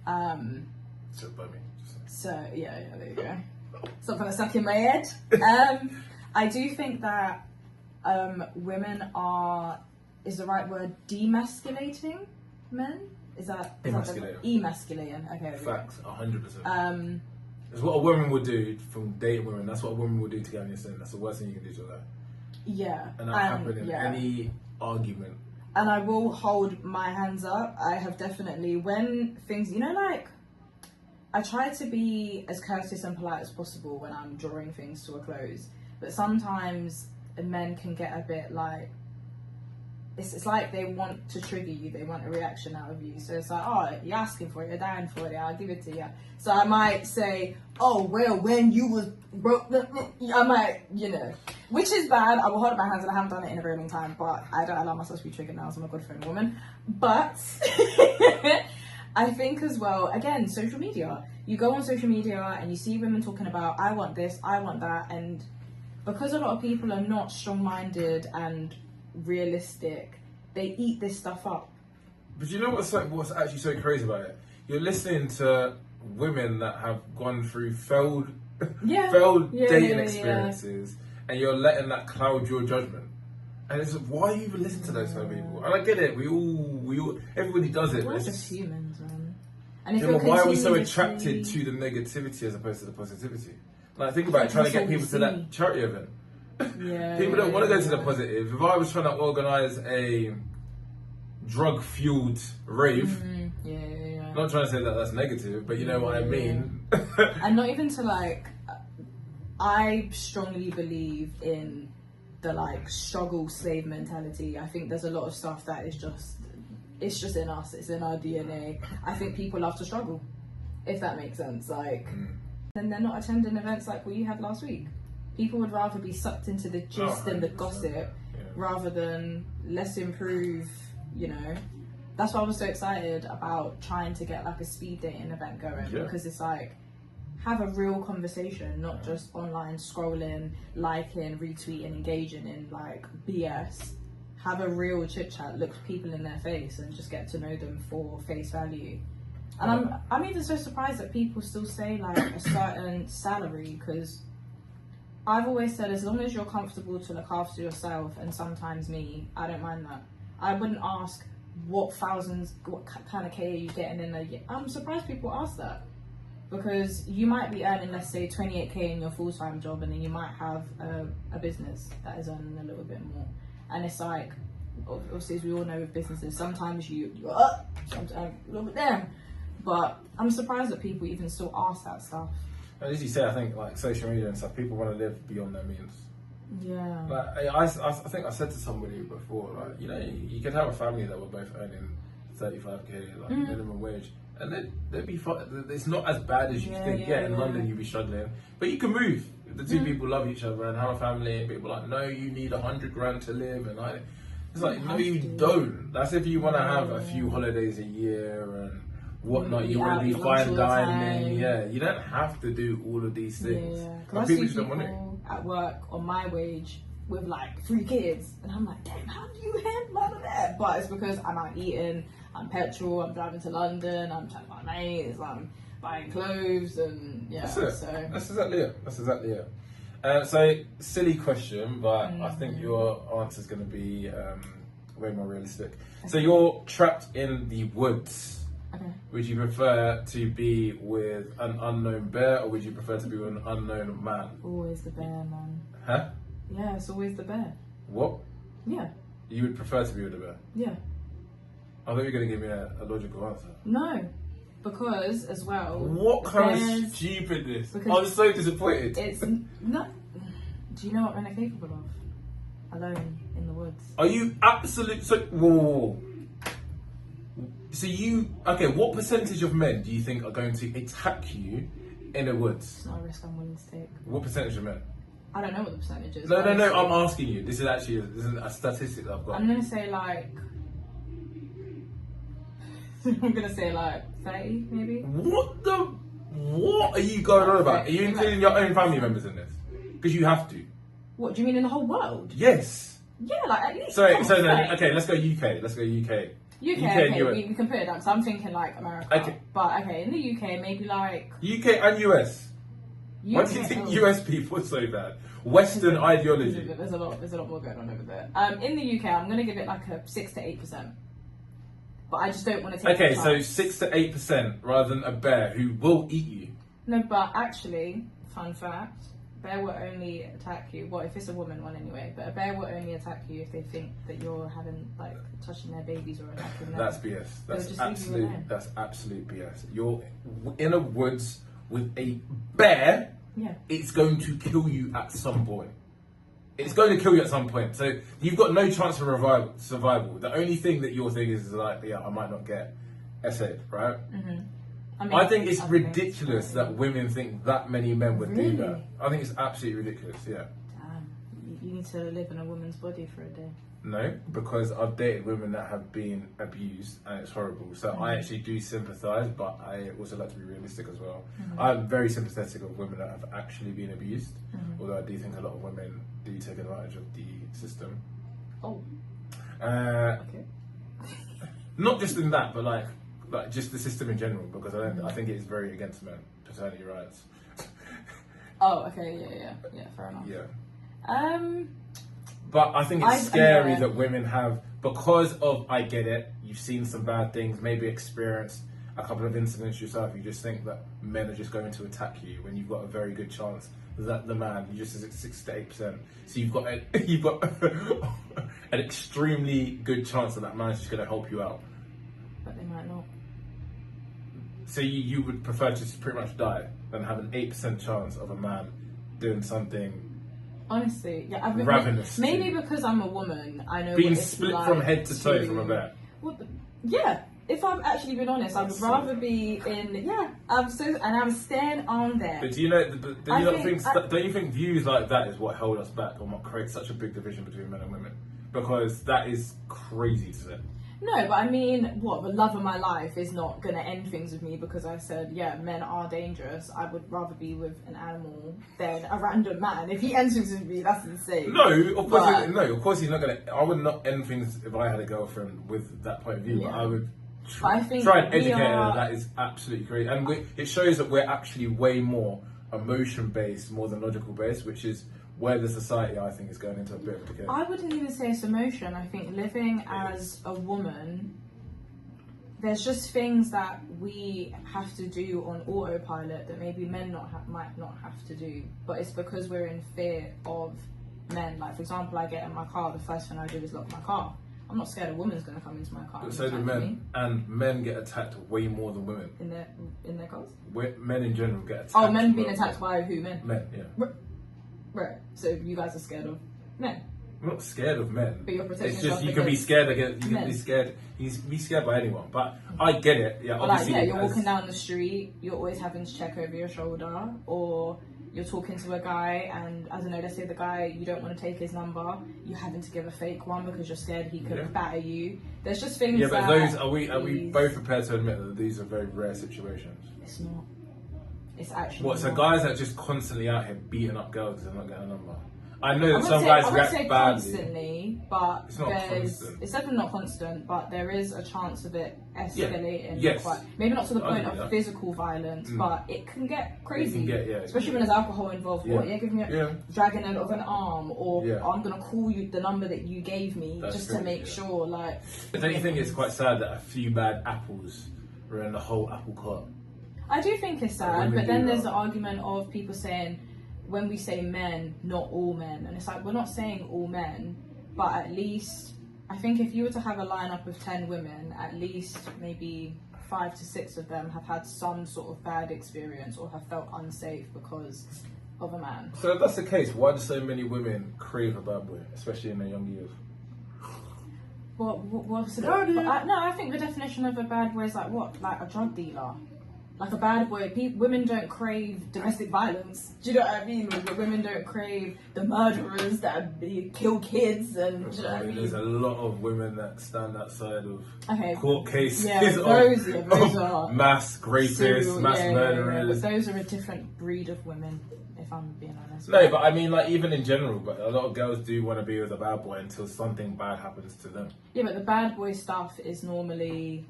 So by me.
So yeah, there you go. Something that's stuck in my head. I do think that women are, is the right word, demasculating men? Is that emasculating? Okay.
Facts, 100%. It's what a woman would do from dating women. That's what a woman would do to get on your sin. That's the worst thing you can do to her.
Yeah.
And that happen in any argument.
And I will hold my hands up. I have definitely, when things, like, I try to be as courteous and polite as possible when I'm drawing things to a close. But sometimes men can get a bit like, it's like they want to trigger you. They want a reaction out of you. So it's like, oh, you're asking for it, you're dying for it, I'll give it to you. So I might say, oh, well, when you was broke, I might, which is bad. I will hold up my hands and I haven't done it in a very long time, but I don't allow myself to be triggered now, so I'm a good friend woman. But I think as well, again, social media. You go on social media and you see women talking about, I want this, I want that. And because a lot of people are not strong-minded and realistic, they eat this stuff up.
But you know what's actually so crazy about it? You're listening to women that have gone through failed dating experiences, and you're letting that cloud your judgment. And it's like, why are you even listening to those kind of people? And I get it, we all everybody does it.
We're just humans, man. And
why are we so attracted to the negativity as opposed to the positivity? Like, think about it, trying to get people to that charity event. People don't want to go to the positive. If I was trying to organise a drug-fueled rave, I'm not trying to say that that's negative, but you know what I mean.
And not even to I strongly believe in the struggle slave mentality. I think there's a lot of stuff that is just, it's just in us, it's in our DNA. I think people love to struggle, if that makes sense. And they're not attending events like what you had last week. People would rather be sucked into the gist and the gossip rather than let's improve, That's why I was so excited about trying to get a speed dating event going, because it's have a real conversation, not just online scrolling, liking, retweeting, engaging in BS. Have a real chit chat, look people in their face and just get to know them for face value. And I'm even so surprised that people still say a certain salary, because I've always said as long as you're comfortable to look after yourself and sometimes me, I don't mind that. I wouldn't ask what kind of K are you getting in a year. I'm surprised people ask that, because you might be earning, let's say, 28k in your full-time job, and then you might have a business that is earning a little bit more. And it's obviously, as we all know with businesses, sometimes you're up, sometimes a little bit down. But I'm surprised that people even still ask that stuff.
As you say, I think social media and stuff, people want to live beyond their means.
Yeah.
I think I said to somebody before, you could have a family that were both earning 35k, minimum wage, and they'd be fine. It's not as bad as you think. In London you'd be struggling, but you can move. If the two people love each other and have a family, and people are like, no, you need 100 grand to live, and it's no, you don't. That's if you want to have a few holidays a year and whatnot. You want to be fine dining. You don't have to do all of these things.
But people just don't want it. At work on my wage with 3 kids, and I'm like, damn, how do you handle all of that? But it's because I'm out eating, I'm petrol, I'm driving to London, I'm chatting with my mates, I'm buying clothes, and That's
exactly it. So silly question, but I think your answer is going to be way more realistic. Okay. So you're trapped in the woods.
Okay.
Would you prefer to be with an unknown bear, or would you prefer to be with an unknown man?
Always the bear, man.
Huh?
Yeah, it's always the bear.
What?
Yeah.
You would prefer to be with a bear?
Yeah.
I thought you were going to give me a logical answer.
No, because as well.
What kind of stupidness? I'm so disappointed.
It's not. Do you know what men are capable of? Alone in the woods.
Are you absolute? Whoa. So what percentage of men do you think are going to attack you in the woods?
It's not a risk I'm willing to take.
What percentage of men?
I don't know what the percentage is.
No, I'm asking you. This is a statistic that I've got.
I'm going to say I'm going to say 30 maybe.
What the? What are you going on about? Are you including your own family members in this? Because you have to.
What do you mean in the whole world?
Yes.
Yeah, like at least.
So then, okay, let's go UK. Let's go UK.
UK,
and
okay,
US.
we can put it down. So I'm thinking like America.
Okay.
But okay, in the UK, maybe like.
UK and US.
UK,
Why do you think US people are so bad? Western ideology.
There's a lot more going on over there. In the UK, I'm gonna give it like a 6 to 8%. But I just don't want to take.
Okay, so 6 to 8% rather than a bear who will eat you.
No, but actually, fun fact: bear will only attack you. Well, if it's a woman one anyway, but a bear will only attack you if they think that you're having like touching their babies or attacking them.
That's BS.
Just leave you alone.
That's absolute BS. You're in a woods with a bear.
Yeah.
It's going to kill you at some point. It's going to kill you at some point. So you've got no chance of survival. The only thing that you're thinking is like, yeah, I might not get essayed, right?
Mm-hmm.
I think it's ridiculous that women think that many men would do that. I think it's absolutely ridiculous, yeah.
You need to live in a woman's body for a day.
No, because I've dated women that have been abused and it's horrible. So I actually do sympathise, but I also like to be realistic as well. I'm very sympathetic of women that have actually been abused, although I do think a lot of women do take advantage of the system.
Oh.
Okay. Not just in that, but like just the system in general, because I think it is very against men, paternity rights.
Oh, okay, yeah, fair enough.
Yeah. But I think it's scary that women have, because of, I get it, you've seen some bad things, maybe experienced a couple of incidents yourself, you just think that men are just going to attack you when you've got a very good chance that the man, you just said 6 to 8%. So you've got an extremely good chance that man's just going to help you out.
But they might not.
So you would prefer to just pretty much die than have an 8% chance of a man doing something.
Honestly, yeah, I've been
ravenous.
Maybe because I'm a woman, I know
being
what it's
split
like
from head to toe from a bear.
Yeah, if I'm actually being honest, I would rather be in. Yeah, I'm staying on there.
But do you know? Don't you think views like that is what held us back and what creates such a big division between men and women? Because that is crazy to say.
No, but I mean, the love of my life is not going to end things with me because I said, yeah, men are dangerous. I would rather be with an animal than a random man. If he ends things with me, that's insane.
No, of course he's not going to. I would not end things if I had a girlfriend with that point of view, but I would try and educate her. That is absolutely crazy. And it shows that we're actually way more emotion-based, more than logical-based, which is where the society, I think, is going into a bit of decay.
I wouldn't even say it's emotion. I think living as a woman, there's just things that we have to do on autopilot that maybe men might not have to do. But it's because we're in fear of men. Like, for example, I get in my car, the first thing I do is lock my car. I'm not scared a woman's going to come into my car.
But so do men. And men get attacked way more than women.
In their cars?
Men in general get attacked.
Oh, men being attacked by who? Men?
Men, yeah.
Right, so you guys are scared of men.
I'm not scared of men.
But you're protecting
It's just
yourself
you can be scared against. You
men.
can be scared. You can be scared by anyone. But I get it. Yeah,
But
obviously.
you're walking down the street. You're always having to check over your shoulder, or you're talking to a guy, and I don't know. Let's say the guy, you don't want to take his number. You're having to give a fake one because you're scared he could batter you. There's just things.
Yeah, but those are we both prepared to admit that these are very rare situations?
It's not. It's actually.
What? So
not.
guys are just constantly out here beating up girls because they're not getting a number. I know that some guys react badly.
Constantly, but
it's not constant.
It's definitely not constant, but there is a chance of it escalating.
Yes.
Maybe not to the point of physical violence, but it can get crazy. Especially when there's alcohol involved.
Yeah.
Dragging out of an arm, or I'm gonna call you the number that you gave me.
That's
just
crazy,
to make sure. Like,
don't you think it's quite sad that a few bad apples are in the whole apple cart?
I do think it's sad, but then there's the argument of people saying, when we say men, not all men, and it's like, we're not saying all men, but at least I think if you were to have a lineup of 10 women, at least maybe 5 to 6 of them have had some sort of bad experience or have felt unsafe because of a man.
So if that's the case, why do so many women crave a bad boy, especially in their young years?
What's the no, I think the definition of a bad boy is like what? Like a drug dealer. like a bad boy. Women don't crave domestic violence. Do you know what I mean? Women don't crave the murderers that kill kids and. Do you know what I mean?
There's a lot of women that stand outside of
okay.
court cases
those are
mass rapists, mass murderers.
But those are a different breed of women, if I'm being honest.
No, but I mean, like, even in general, but a lot of girls do want to be with a bad boy until something bad happens to them.
Yeah, but the bad boy stuff is normally,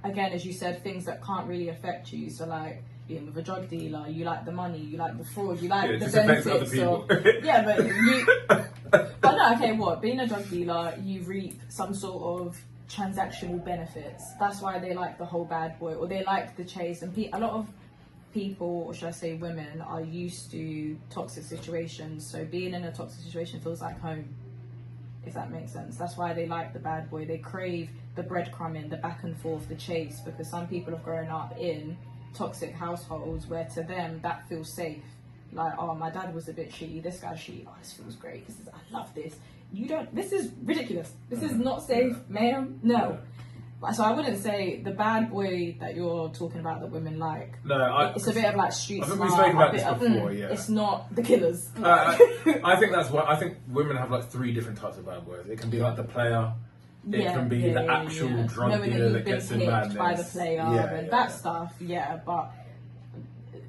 again, as you said, things that can't really affect you. So, like, being with a drug dealer, you like the money, you like the fraud, you like the benefits.
Other people.
Yeah, but you. But no, okay, what? Being a drug dealer, you reap some sort of transactional benefits. That's why they like the whole bad boy, or they like the chase. And a lot of people, or should I say women, are used to toxic situations. So being in a toxic situation feels like home, if that makes sense. That's why they like the bad boy. They crave the breadcrumbing, the back and forth, the chase, because some people have grown up in toxic households where to them that feels safe. Like, oh, my dad was a bit shitty, this guy's shitty, oh, this feels great, I love this. You don't, this is ridiculous. This is not safe, ma'am. No. So I wouldn't say the bad boy that you're talking about that women like.
No,
it's a bit of like street smart.
I think we've spoken about this before. Yeah,
it's not the killers.
I think that's what I think. Women have like 3 different types of bad boys. It can be like the player. It can be the actual drug dealer that gets in madness
by the player and that stuff. Yeah, but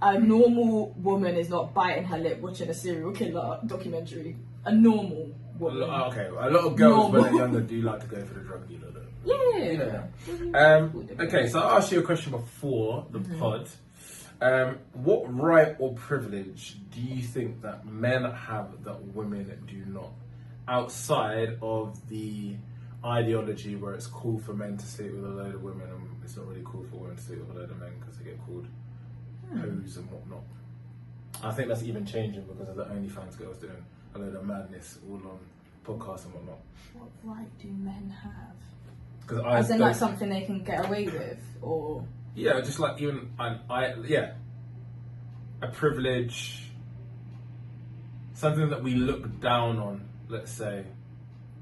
a normal woman is not biting her lip watching a serial killer documentary. A normal woman.
Okay, a lot of girls when they're younger do like to go for the drug dealer though.
Yeah.
Okay, so I asked you a question before the pod. What right or privilege do you think that men have that women do not? Outside of the ideology where it's cool for men to sleep with a load of women and it's not really cool for women to sleep with a load of men because they get called hoes and whatnot. I think that's even changing because of the OnlyFans girls doing a load of madness all on podcasts and whatnot.
What right do men have?
As
in like something they can get away with, or
just like even a privilege, something that we look down on. Let's say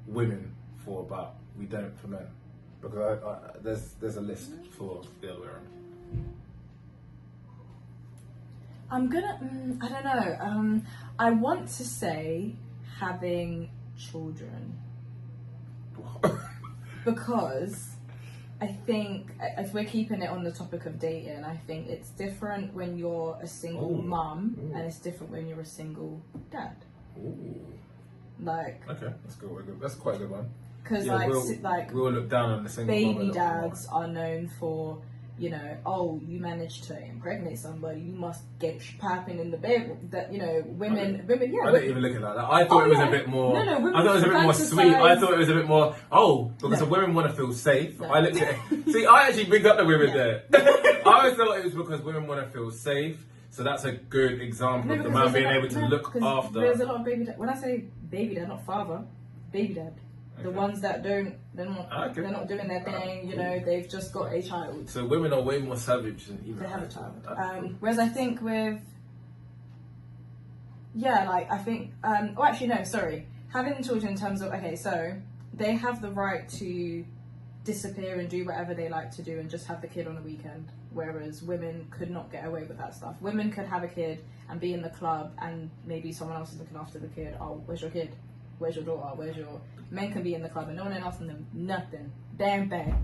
women for, but we don't for men, because there's a list for the other way around.
I'm gonna I don't know. I want to say having children. Because I think, if we're keeping it on the topic of dating, I think it's different when you're a single mum and it's different when you're a single dad.
Ooh.
Like,
okay, that's good. That's quite a good one.
Because
we'll look down on the single
baby dads are known for, you know, oh, you managed to impregnate somebody, you must get popping in the bed. That, you know, women.
I didn't even look at that. I thought it was a bit more. I thought it was a bit more sweet. I thought it was a bit more. Because the women want to feel safe. No. I looked at it. See, I actually bigged up the women there. I always thought it was because women want to feel safe. So that's a good example of the man being able to look after.
There's a lot of baby dad. When I say baby dad, not father, baby dad. The ones that they're not doing their thing, you know, they've just got a child.
So women are way more savage than even.
They have a child. Whereas I think with, having children in terms of, okay, so they have the right to disappear and do whatever they like to do and just have the kid on the weekend, whereas women could not get away with that stuff. Women could have a kid and be in the club and maybe someone else is looking after the kid. Oh, where's your kid? Where's your daughter? Men can be in the club and no one asking them nothing. Damn bad.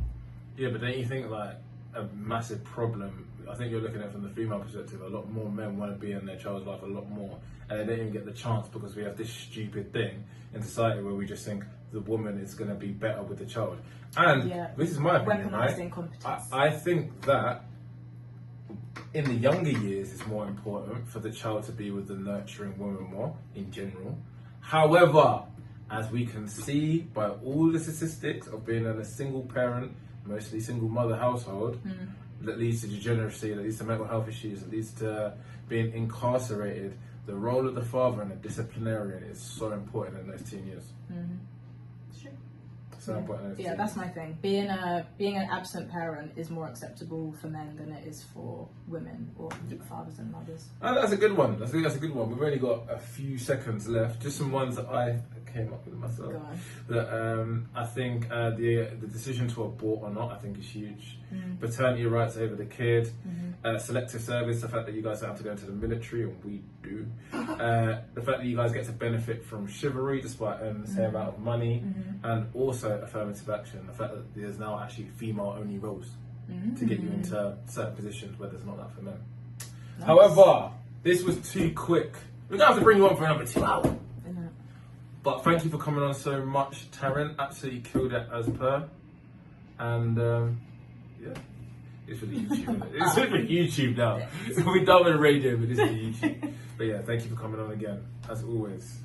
Yeah, but don't you think like a massive problem? I think you're looking at it from the female perspective. A lot more men want to be in their child's life a lot more, and they don't even get the chance because we have this stupid thing in society where we just think the woman is going to be better with the child. And this is my opinion, right? I think that in the younger years it's more important for the child to be with the nurturing woman more in general. However, as we can see by all the statistics of being in a single parent, mostly single mother household, that leads to degeneracy, that leads to mental health issues, that leads to being incarcerated, the role of the father and the disciplinarian is so important in those teen years.
True.
So important.
Yeah, that's my thing. Being an absent parent is more acceptable for men than it is for women or fathers and mothers.
Oh, that's a good one. That's a good one. We've only got a few seconds left. Just some ones that I came up with myself.
Go on.
That I think the decision to abort or not, I think is huge. Paternity rights over the kid. Selective service, the fact that you guys don't have to go into the military, and we do. The fact that you guys get to benefit from chivalry despite earning the same amount of money, and also affirmative action, the fact that there's now actually female-only roles to get you into certain positions where there's not that for men.
Nice.
However, this was too quick. We're going to have to bring you on for another 2 hours. But thank you for coming on so much, Taryn. Absolutely killed it as per. And yeah. It's for the YouTube. It's for YouTube now. We're done with radio, but it's for YouTube. But yeah, thank you for coming on again, as always.